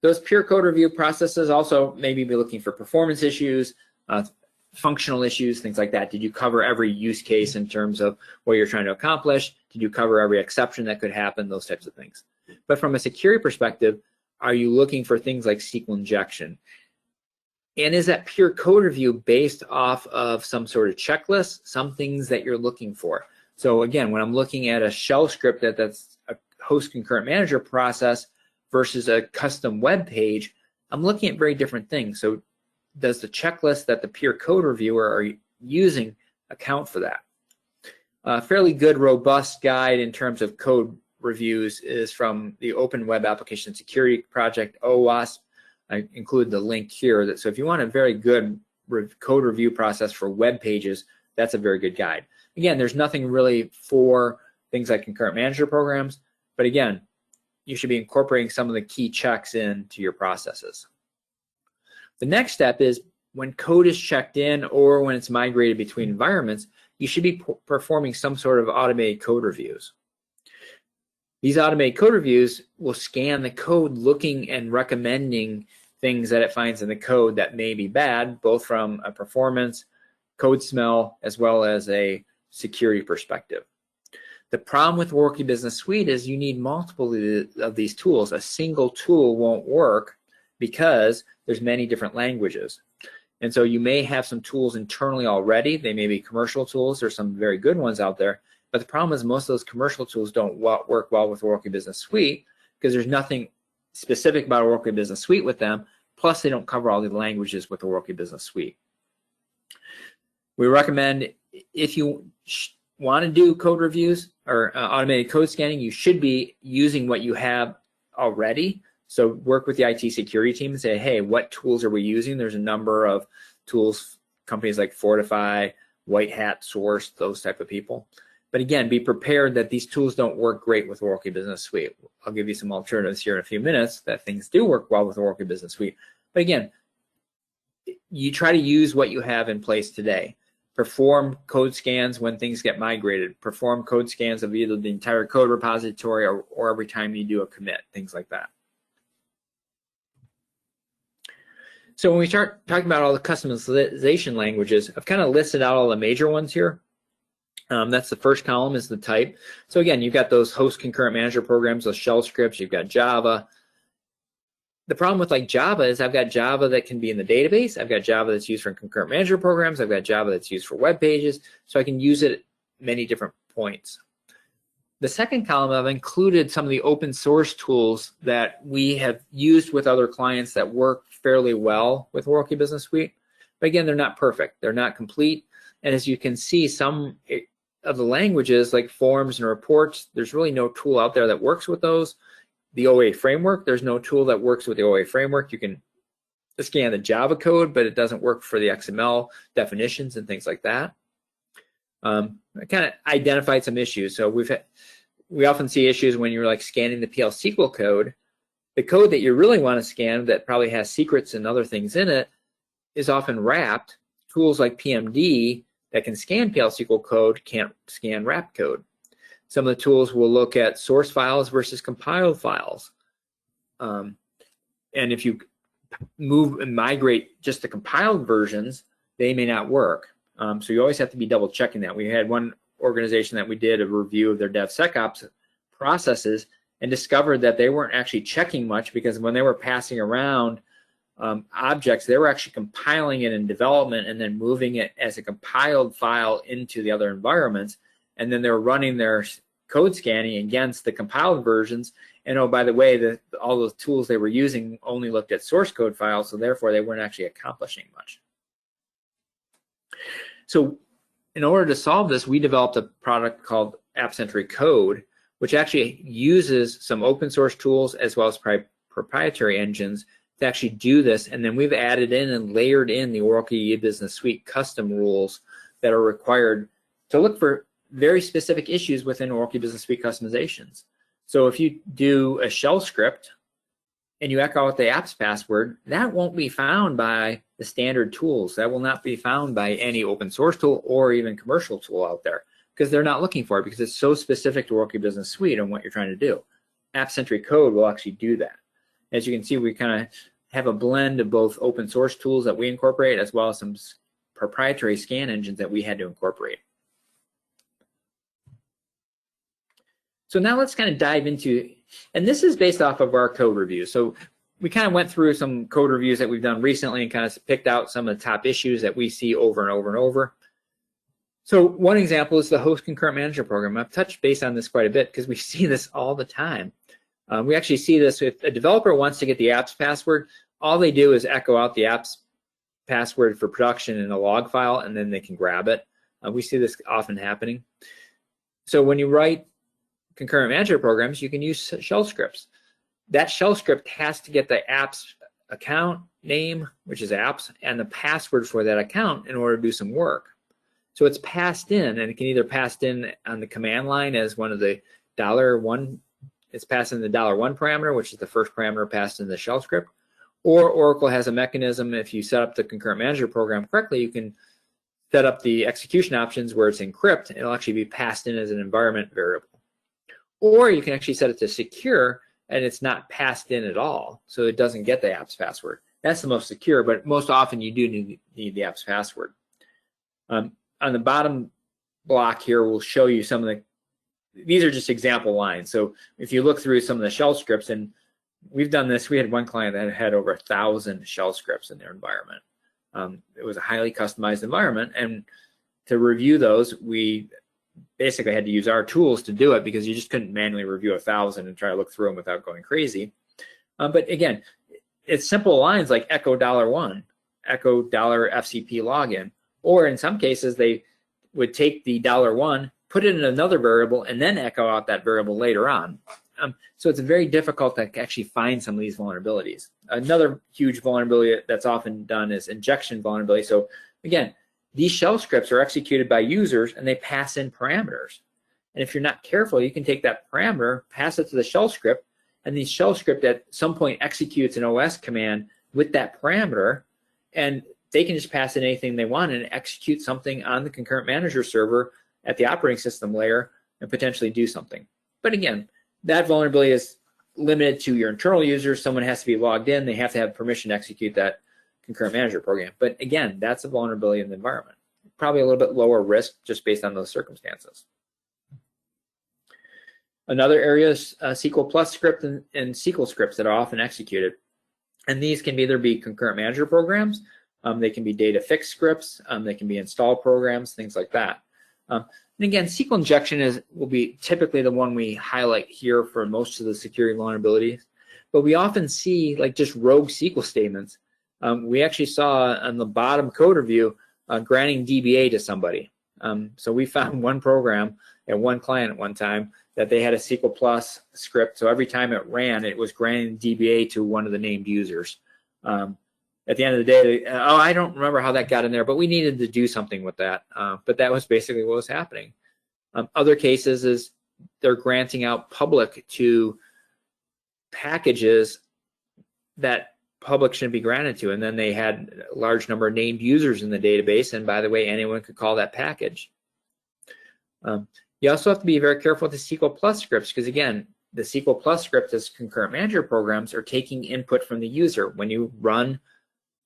Speaker 2: Those peer code review processes also maybe be looking for performance issues, functional issues, things like that. Did you cover every use case in terms of what you're trying to accomplish? Did you cover every exception that could happen? Those types of things. But from a security perspective, are you looking for things like SQL injection? And is that peer code review based off of some sort of checklist, some things that you're looking for? So again, when I'm looking at a shell script that's a host concurrent manager process versus a custom web page, I'm looking at very different things. So does the checklist that the peer code reviewer are using account for that? A fairly good, robust guide in terms of code reviews is from the Open Web Application Security Project, OWASP. I include the link here. So if you want a very good code review process for web pages, that's a very good guide. Again, there's nothing really for things like concurrent manager programs, but again, you should be incorporating some of the key checks into your processes. The next step is when code is checked in or when it's migrated between environments, you should be performing some sort of automated code reviews. These automated code reviews will scan the code looking and recommending things that it finds in the code that may be bad, both from a performance, code smell, as well as a security perspective. The problem with Oracle Business Suite is you need multiple of these tools. A single tool won't work because there's many different languages. And so you may have some tools internally already. They may be commercial tools. There's some very good ones out there. But the problem is most of those commercial tools don't work well with Oracle Business Suite because there's nothing specific about Oracle Business Suite with them. Plus, they don't cover all the languages with Oracle Business Suite. We recommend if you want to do code reviews or automated code scanning, you should be using what you have already. So work with the IT security team and say, hey, what tools are we using? There's a number of tools, companies like Fortify, White Hat, Source, those type of people. But again, be prepared that these tools don't work great with Oracle Business Suite. I'll give you some alternatives here in a few minutes that things do work well with Oracle Business Suite. But again, you try to use what you have in place today. Perform code scans when things get migrated. Perform code scans of either the entire code repository or every time you do a commit, things like that. So when we start talking about all the customization languages, I've kind of listed out all the major ones here. That's the first column is the type. So again, you've got those host concurrent manager programs, those shell scripts, you've got Java. The problem with like Java is I've got Java that can be in the database. I've got Java that's used for concurrent manager programs. I've got Java that's used for web pages. So I can use it at many different points. The second column, I've included some of the open source tools that we have used with other clients that work fairly well with Oracle Business Suite. But again, they're not perfect. They're not complete. And as you can see, some of the languages like forms and reports, there's really no tool out there that works with those. The OA framework, there's no tool that works with the OA framework. You can scan the Java code, but it doesn't work for the XML definitions and things like that. I kind of identified some issues. So we often see issues when you're like scanning the PL SQL code. The code that you really want to scan that probably has secrets and other things in it is often wrapped. Tools like PMD that can scan PL SQL code can't scan wrapped code. Some of the tools will look at source files versus compiled files. And if you move and migrate just the compiled versions, they may not work. So you always have to be double checking that. We had one organization that we did a review of their DevSecOps processes and discovered that they weren't actually checking much, because when they were passing around objects, they were actually compiling it in development and then moving it as a compiled file into the other environments. And then they were running their code scanning against the compiled versions. And oh, by the way, all those tools they were using only looked at source code files, so therefore they weren't actually accomplishing much. So in order to solve this, we developed a product called AppSentry Code, which actually uses some open source tools as well as proprietary engines to actually do this. And then we've added in and layered in the Oracle E-Business Suite custom rules that are required to look for very specific issues within Oracle Business Suite customizations. So if you do a shell script and you echo out the apps password, that won't be found by the standard tools. That will not be found by any open source tool or even commercial tool out there, because they're not looking for it, because it's so specific to Oracle Business Suite and what you're trying to do. AppSentry Code will actually do that. As you can see, we kind of have a blend of both open source tools that we incorporate as well as some proprietary scan engines that we had to incorporate. So now let's kind of dive into, and this is based off of our code review. So we kind of went through some code reviews that we've done recently and kind of picked out some of the top issues that we see over and over and over. So one example is the host concurrent manager program. I've touched base on this quite a bit because we see this all the time. We actually see this if a developer wants to get the apps password, all they do is echo out the apps password for production in a log file, and then they can grab it. We see this often happening. So when you write concurrent manager programs, you can use shell scripts. That shell script has to get the apps account name, which is apps, and the password for that account in order to do some work. So it's passed in, and it can either passed in on the command line as one of the $1, it's passed in the $1 parameter, which is the first parameter passed in the shell script, or Oracle has a mechanism. If you set up the concurrent manager program correctly, you can set up the execution options where it's encrypt, and it'll actually be passed in as an environment variable. Or you can actually set it to secure, and it's not passed in at all, so it doesn't get the apps password. That's the most secure, but most often you do need the apps password. On the bottom block here, we'll show you some of these are just example lines. So if you look through some of the shell scripts, and we've done this, we had one client that had over 1,000 shell scripts in their environment. It was a highly customized environment, and to review those, we basically had to use our tools to do it, because you just couldn't manually review 1,000 and try to look through them without going crazy. But again, it's simple lines like echo $1, echo $FCP login, or in some cases they would take the $1, put it in another variable, and then echo out that variable later on. So it's very difficult to actually find some of these vulnerabilities. Another huge vulnerability that's often done is injection vulnerability. So again, these shell scripts are executed by users and they pass in parameters. And if you're not careful, you can take that parameter, pass it to the shell script, and the shell script at some point executes an OS command with that parameter, and they can just pass in anything they want and execute something on the concurrent manager server at the operating system layer and potentially do something. But again, that vulnerability is limited to your internal users. Someone has to be logged in. They have to have permission to execute that concurrent manager program. But again, that's a vulnerability in the environment. probably a little bit lower risk just based on those circumstances. Another area is SQL Plus script and SQL scripts that are often executed. And these can either be concurrent manager programs, they can be data fix scripts, they can be install programs, things like that. And again, SQL injection will be typically the one we highlight here for most of the security vulnerabilities. But we often see like just rogue SQL statements. We actually saw on the bottom code review granting DBA to somebody. So we found one program at one client at one time that they had a SQL Plus script. So every time it ran, it was granting DBA to one of the named users. At the end of the day, I don't remember how that got in there, but we needed to do something with that. But that was basically what was happening. Other cases is they're granting out public to packages that public shouldn't be granted to. And then they had a large number of named users in the database. And by the way, anyone could call that package. You also have to be very careful with the SQL Plus scripts because, again, the SQL Plus script as concurrent manager programs are taking input from the user. When you run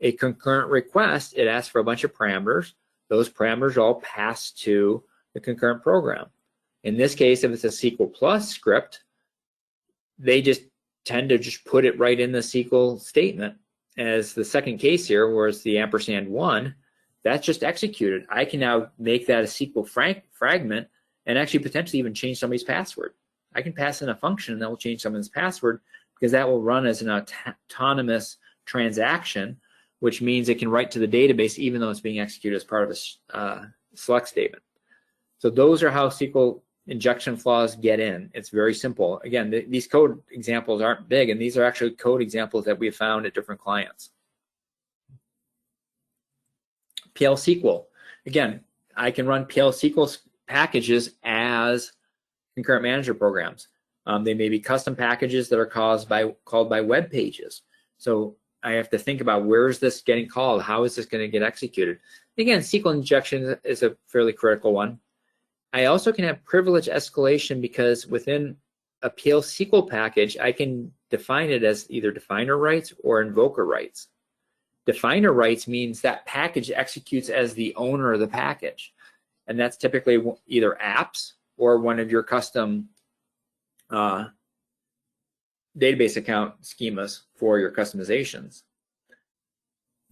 Speaker 2: a concurrent request, it asks for a bunch of parameters. Those parameters all pass to the concurrent program. In this case, if it's a SQL Plus script, they just tend to just put it right in the SQL statement. As the second case here, where it's the &1, that's just executed. I can now make that a SQL fragment and actually potentially even change somebody's password. I can pass in a function that will change someone's password because that will run as an autonomous transaction, which means it can write to the database even though it's being executed as part of a select statement. So those are how SQL injection flaws get in. It's very simple. Again, these code examples aren't big, and these are actually code examples that we've found at different clients. PL SQL. Again, I can run PL SQL packages as concurrent manager programs. They may be custom packages that are called by web pages. So I have to think about where is this getting called? How is this going to get executed? Again, SQL injection is a fairly critical one. I also can have privilege escalation because within a PL SQL package, I can define it as either definer rights or invoker rights. Definer rights means that package executes as the owner of the package. And that's typically either apps or one of your custom database account schemas for your customizations.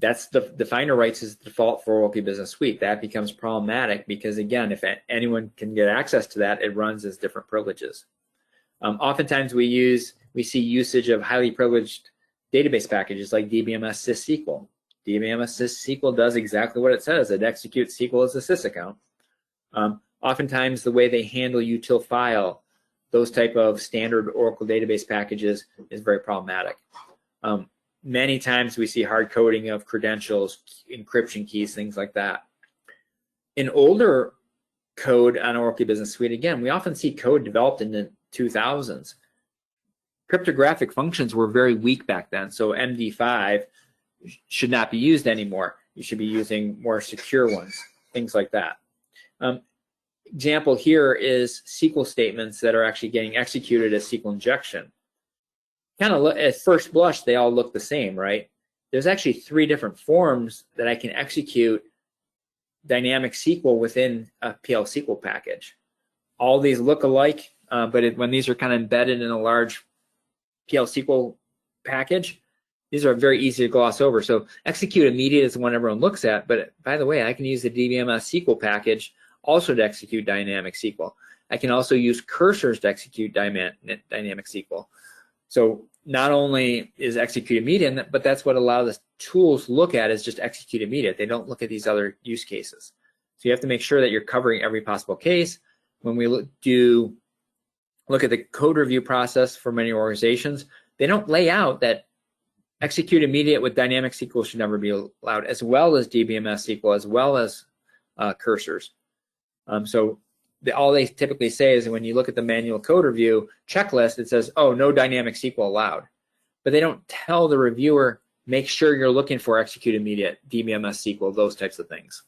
Speaker 2: That's the definer rights is the default for Oracle Business Suite. That becomes problematic because, again, if anyone can get access to that, it runs as different privileges. Oftentimes we see usage of highly privileged database packages like DBMS sysql. DBMS sysql does exactly what it says. It executes SQL as a sys account. Oftentimes the way they handle util file, those type of standard Oracle database packages is very problematic. Many times we see hard coding of credentials, encryption keys, things like that. In older code on Oracle Business Suite, again, we often see code developed in the 2000s. Cryptographic functions were very weak back then, so MD5 should not be used anymore. You should be using more secure ones, things like that. Example here is SQL statements that are actually getting executed as SQL injection. Kind of at first blush, they all look the same, right? There's actually 3 different forms that I can execute dynamic SQL within a PL SQL package. All these look alike, but when these are kind of embedded in a large PL SQL package, these are very easy to gloss over. So execute immediate is the one everyone looks at, but by the way, I can use the DBMS SQL package also to execute dynamic SQL. I can also use cursors to execute dynamic SQL. So not only is execute immediate, but that's what a lot of the tools look at is just execute immediate. They don't look at these other use cases. So you have to make sure that you're covering every possible case. When we look at the code review process for many organizations, they don't lay out that execute immediate with dynamic SQL should never be allowed, as well as DBMS SQL, as well as cursors. So all they typically say is when you look at the manual code review checklist, it says, oh, no dynamic SQL allowed. But they don't tell the reviewer, make sure you're looking for execute immediate, DBMS SQL, those types of things.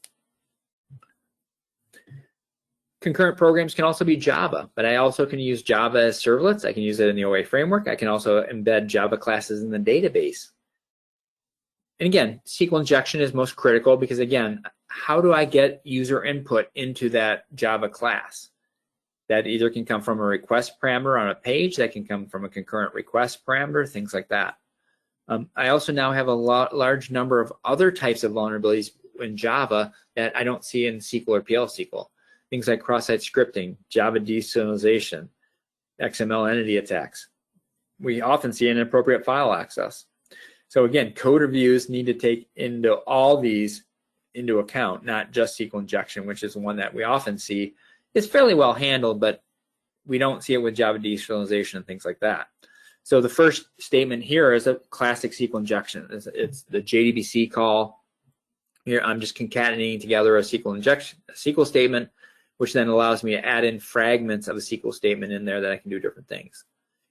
Speaker 2: Concurrent programs can also be Java, but I also can use Java as servlets. I can use it in the OA framework. I can also embed Java classes in the database. And again, SQL injection is most critical because, again, how do I get user input into that Java class? That either can come from a request parameter on a page, that can come from a concurrent request parameter, things like that. I also now have a large number of other types of vulnerabilities in Java that I don't see in SQL or PL/SQL. Things like cross-site scripting, Java deserialization, XML entity attacks. We often see inappropriate file access. So again, code reviews need to take into all these into account, not just SQL injection, which is one that we often see. It's fairly well handled, but we don't see it with Java deserialization and things like that. So the first statement here is a classic SQL injection. It's the JDBC call. Here I'm just concatenating together a SQL statement, which then allows me to add in fragments of a SQL statement in there that I can do different things.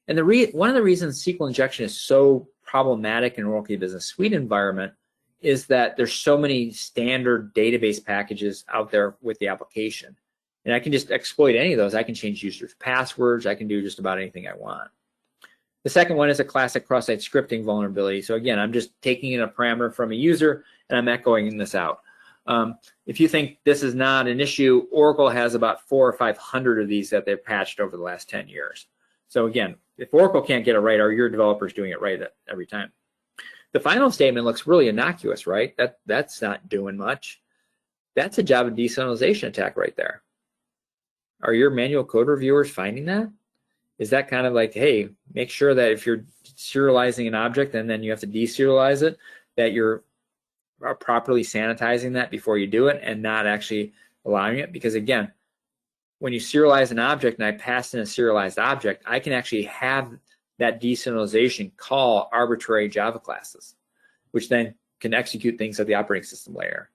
Speaker 2: And one of the reasons SQL injection is so problematic in Oracle Business Suite environment is that there's so many standard database packages out there with the application. And I can just exploit any of those. I can change users' passwords. I can do just about anything I want. The second one is a classic cross-site scripting vulnerability. So again, I'm just taking in a parameter from a user and I'm echoing this out. If you think this is not an issue, Oracle has about 400 or 500 of these that they've patched over the last 10 years. So again, if Oracle can't get it right, are your developers doing it right every time? The final statement looks really innocuous, right? That's not doing much. That's a Java deserialization attack right there. Are your manual code reviewers finding that? Is that kind of like, hey, make sure that if you're serializing an object and then you have to deserialize it, that you're properly sanitizing that before you do it and not actually allowing it? Because again, when you serialize an object and I pass in a serialized object, I can actually have that deserialization call arbitrary Java classes, which then can execute things at the operating system layer.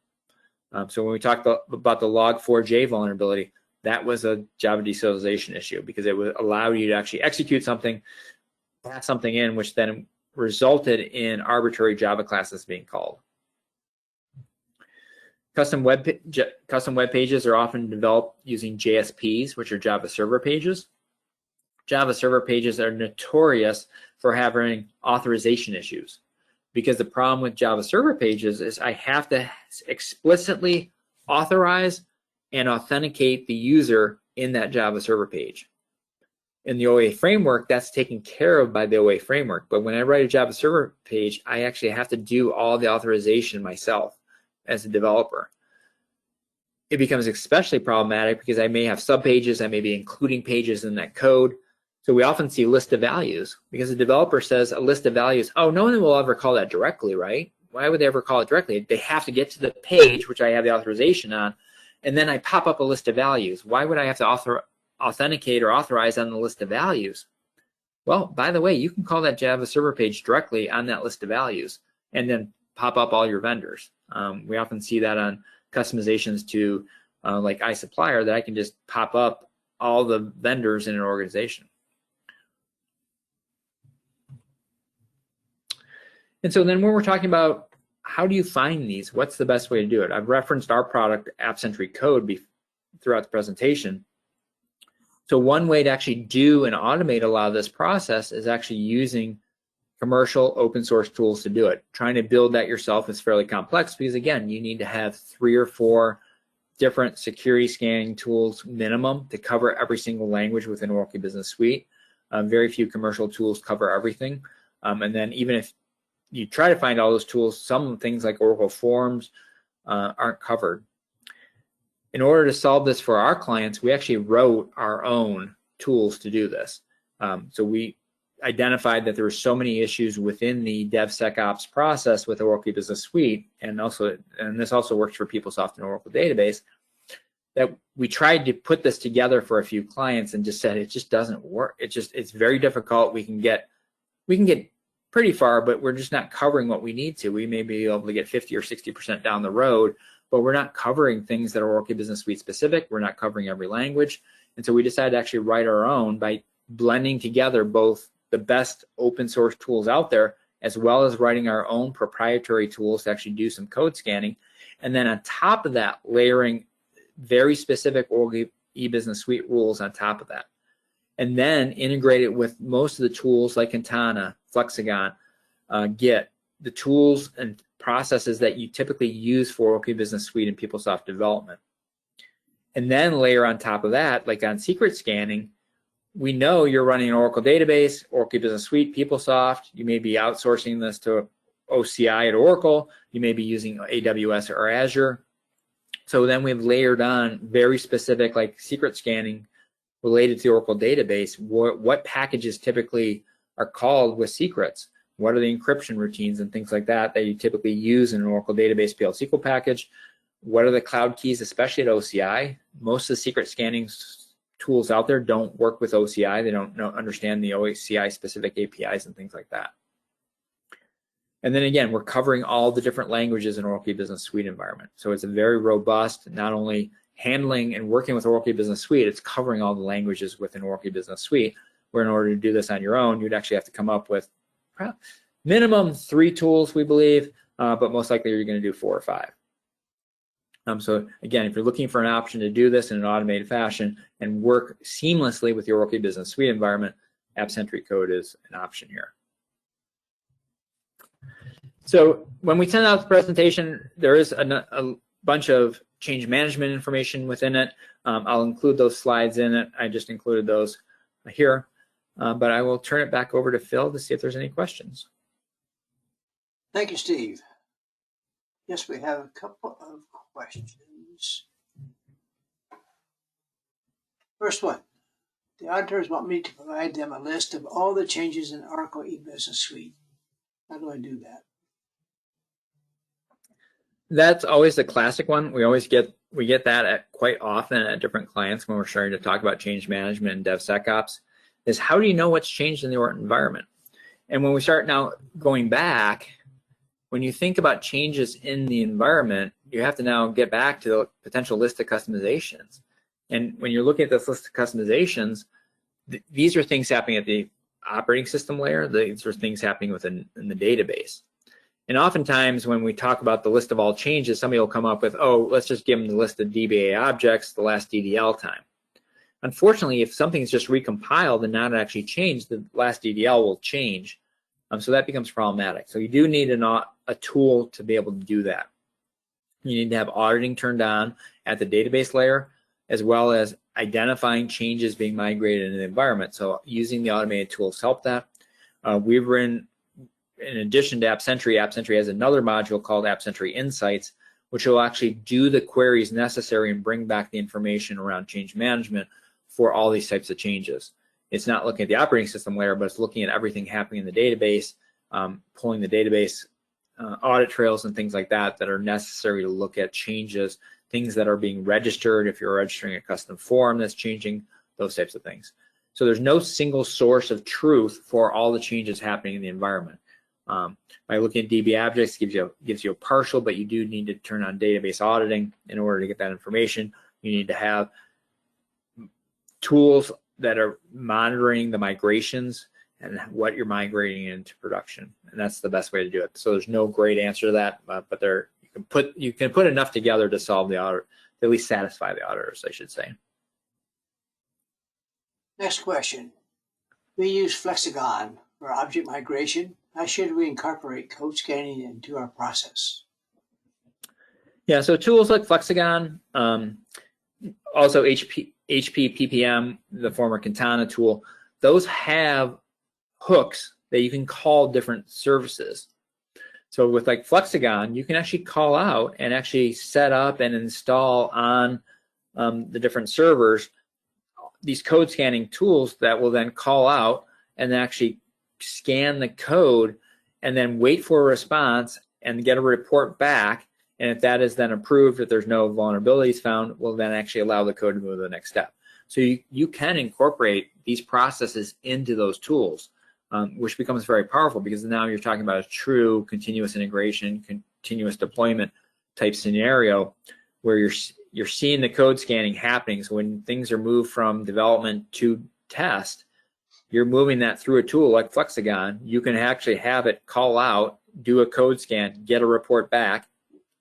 Speaker 2: So when we talked about the log4j vulnerability, that was a Java deserialization issue because it would allow you to actually execute something, pass something in, which then resulted in arbitrary Java classes being called. Custom web pages are often developed using JSPs, which are Java server pages. Java server pages are notorious for having authorization issues because the problem with Java server pages is I have to explicitly authorize and authenticate the user in that Java server page. In the OA framework, that's taken care of by the OA framework. But when I write a Java server page, I actually have to do all the authorization myself as a developer. It becomes especially problematic because I may have subpages, I may be including pages in that code. So we often see list of values because the developer says a list of values, oh, no one will ever call that directly, right? Why would they ever call it directly? They have to get to the page, which I have the authorization on, and then I pop up a list of values. Why would I have to authenticate or authorize on the list of values? Well, by the way, you can call that Java server page directly on that list of values and then pop up all your vendors. We often see that on customizations to like iSupplier that I can just pop up all the vendors in an organization. And so then when we're talking about how do you find these, what's the best way to do it? I've referenced our product, AppCentry Code, throughout the presentation. So one way to actually do and automate a lot of this process is actually using commercial open source tools to do it. Trying to build that yourself is fairly complex because again, you need to have 3 or 4 different security scanning tools minimum to cover every single language within Oracle Business Suite. Very few commercial tools cover everything. And then even if you try to find all those tools, some things like Oracle Forms aren't covered. In order to solve this for our clients, we actually wrote our own tools to do this. So we identified that there were so many issues within the DevSecOps process with Oracle Business Suite, and this also works for PeopleSoft and Oracle Database, that we tried to put this together for a few clients and just said it just doesn't work. It's very difficult. We can get pretty far, but we're just not covering what we need to. We may be able to get 50 or 60% down the road, but we're not covering things that are Oracle Business Suite specific. We're not covering every language. And so we decided to actually write our own by blending together both the best open source tools out there, as well as writing our own proprietary tools to actually do some code scanning. And then on top of that, layering very specific Oracle eBusiness Suite rules on top of that. And then integrate it with most of the tools like Katana, Flexagon, Git, the tools and processes that you typically use for Oracle Business Suite and PeopleSoft development. And then layer on top of that, like on secret scanning, we know you're running an Oracle database, Oracle Business Suite, PeopleSoft. You may be outsourcing this to OCI at Oracle. You may be using AWS or Azure. So then we've layered on very specific like secret scanning related to the Oracle database. What packages typically are called with secrets? What are the encryption routines and things like that that you typically use in an Oracle database PL SQL package? What are the cloud keys, especially at OCI? Most of the secret scanning tools out there don't work with OCI. They don't understand the OCI specific APIs and things like that. And then again, we're covering all the different languages in Oracle Business Suite environment. So it's a very robust, not only handling and working with Oracle Business Suite, it's covering all the languages within Oracle Business Suite, where in order to do this on your own, you'd actually have to come up with minimum 3 tools, we believe, but most likely you're going to do 4 or 5. So again, if you're looking for an option to do this in an automated fashion and work seamlessly with your Oracle Business Suite environment, AppSentry Code is an option here. So when we send out the presentation, there is a bunch of change management information within it. I'll include those slides in it. I just included those here, but I will turn it back over to Phil to see if there's any questions.
Speaker 1: Thank you, Steve. Yes, we have a couple of questions. First one, the auditors want me to provide them a list of all the changes in Oracle eBusiness Suite. How do I do that?
Speaker 2: That's always the classic one. We get that quite often at different clients when we're starting to talk about change management and DevSecOps, is how do you know what's changed in the environment? And when we start now going back, when you think about changes in the environment, you have to now get back to the potential list of customizations. And when you're looking at this list of customizations, these are things happening at the operating system layer. These are things happening within the database. And oftentimes when we talk about the list of all changes, somebody will come up with, oh, let's just give them the list of DBA objects, the last DDL time. Unfortunately, if something's just recompiled and not actually changed, the last DDL will change. So that becomes problematic. So you do need a tool to be able to do that. You need to have auditing turned on at the database layer, as well as identifying changes being migrated into the environment. So using the automated tools help that. We've written, in addition to AppSentry, AppSentry has another module called AppSentry Insights, which will actually do the queries necessary and bring back the information around change management for all these types of changes. It's not looking at the operating system layer, but it's looking at everything happening in the database, pulling the database audit trails and things like that that are necessary to look at changes, things that are being registered, if you're registering a custom form that's changing, those types of things. So there's no single source of truth for all the changes happening in the environment. By looking at DB objects gives you a partial, but you do need to turn on database auditing in order to get that information. You need to have tools that are monitoring the migrations and what you're migrating into production, and that's the best way to do it. So there's no great answer to that, but you can put enough together to solve the audit, at least satisfy the auditors, I should say.
Speaker 1: Next question. We use Flexagon for object migration. How should we incorporate code scanning into our process?
Speaker 2: Yeah, so tools like Flexagon, also HP PPM, the former Katana tool, those have hooks that you can call different services. So with like Flexagon, you can actually call out and actually set up and install on the different servers these code scanning tools that will then call out and actually scan the code and then wait for a response and get a report back. And if that is then approved, if there's no vulnerabilities found, will then actually allow the code to move to the next step. So you can incorporate these processes into those tools, which becomes very powerful because now you're talking about a true continuous integration, continuous deployment type scenario where you're seeing the code scanning happening. So when things are moved from development to test, you're moving that through a tool like Flexagon. You can actually have it call out, do a code scan, get a report back,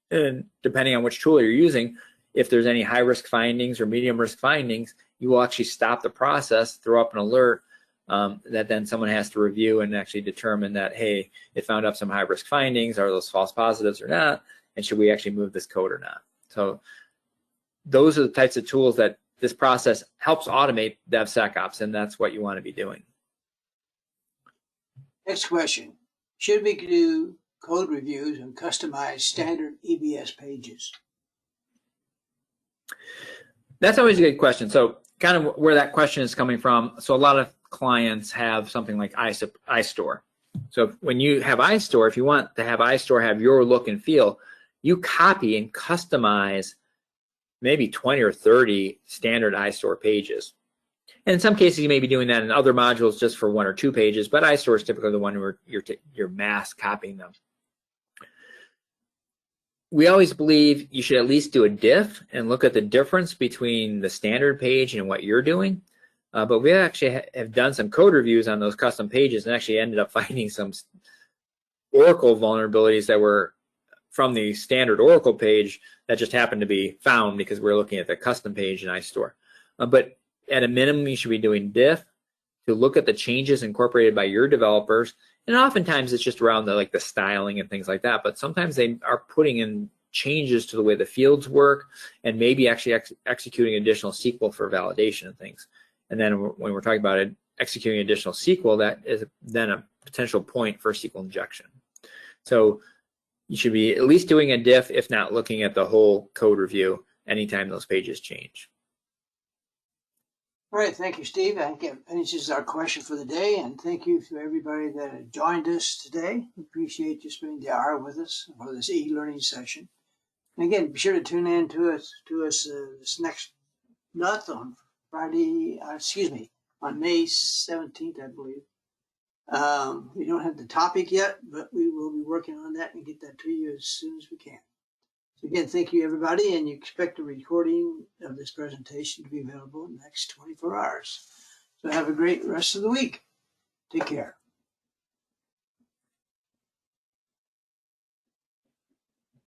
Speaker 2: and depending on which tool you're using, if there's any high risk findings or medium risk findings, you will actually stop the process, throw up an alert that then someone has to review and actually determine that, hey, it found up some high risk findings. Are those false positives or not? And should we actually move this code or not? So those are the types of tools that this process helps automate DevSecOps, and that's what you want to be doing.
Speaker 1: Next question. Should we do code reviews and customize standard EBS pages?
Speaker 2: That's always a good question. So kind of where that question is coming from. So a lot of clients have something like iStore. So when you have iStore, if you want to have iStore have your look and feel, you copy and customize maybe 20 or 30 standard iStore pages. And in some cases, you may be doing that in other modules just for 1 or 2 pages, but iStore is typically the one where you're mass copying them. We always believe you should at least do a diff and look at the difference between the standard page and what you're doing. But we actually have done some code reviews on those custom pages and actually ended up finding some Oracle vulnerabilities that were from the standard Oracle page that just happened to be found because we're looking at the custom page in iStore. But at a minimum, you should be doing diff to look at the changes incorporated by your developers. And oftentimes it's just around the styling and things like that. But sometimes they are putting in changes to the way the fields work and maybe actually executing additional SQL for validation and things. And then when we're talking about it, executing additional SQL, that is then a potential point for SQL injection. So you should be at least doing a diff, if not looking at the whole code review anytime those pages change.
Speaker 1: All right, thank you, Steve. I think that finishes our question for the day, and thank you to everybody that joined us today. We appreciate you spending the hour with us for this e-learning session. And again, be sure to tune in to us this next month on Friday, on May 17th, I believe. We don't have the topic yet, but we will be working on that and get that to you as soon as we can. So again, thank you, everybody, and you expect a recording of this presentation to be available in the next 24 hours. So have a great rest of the week. Take care.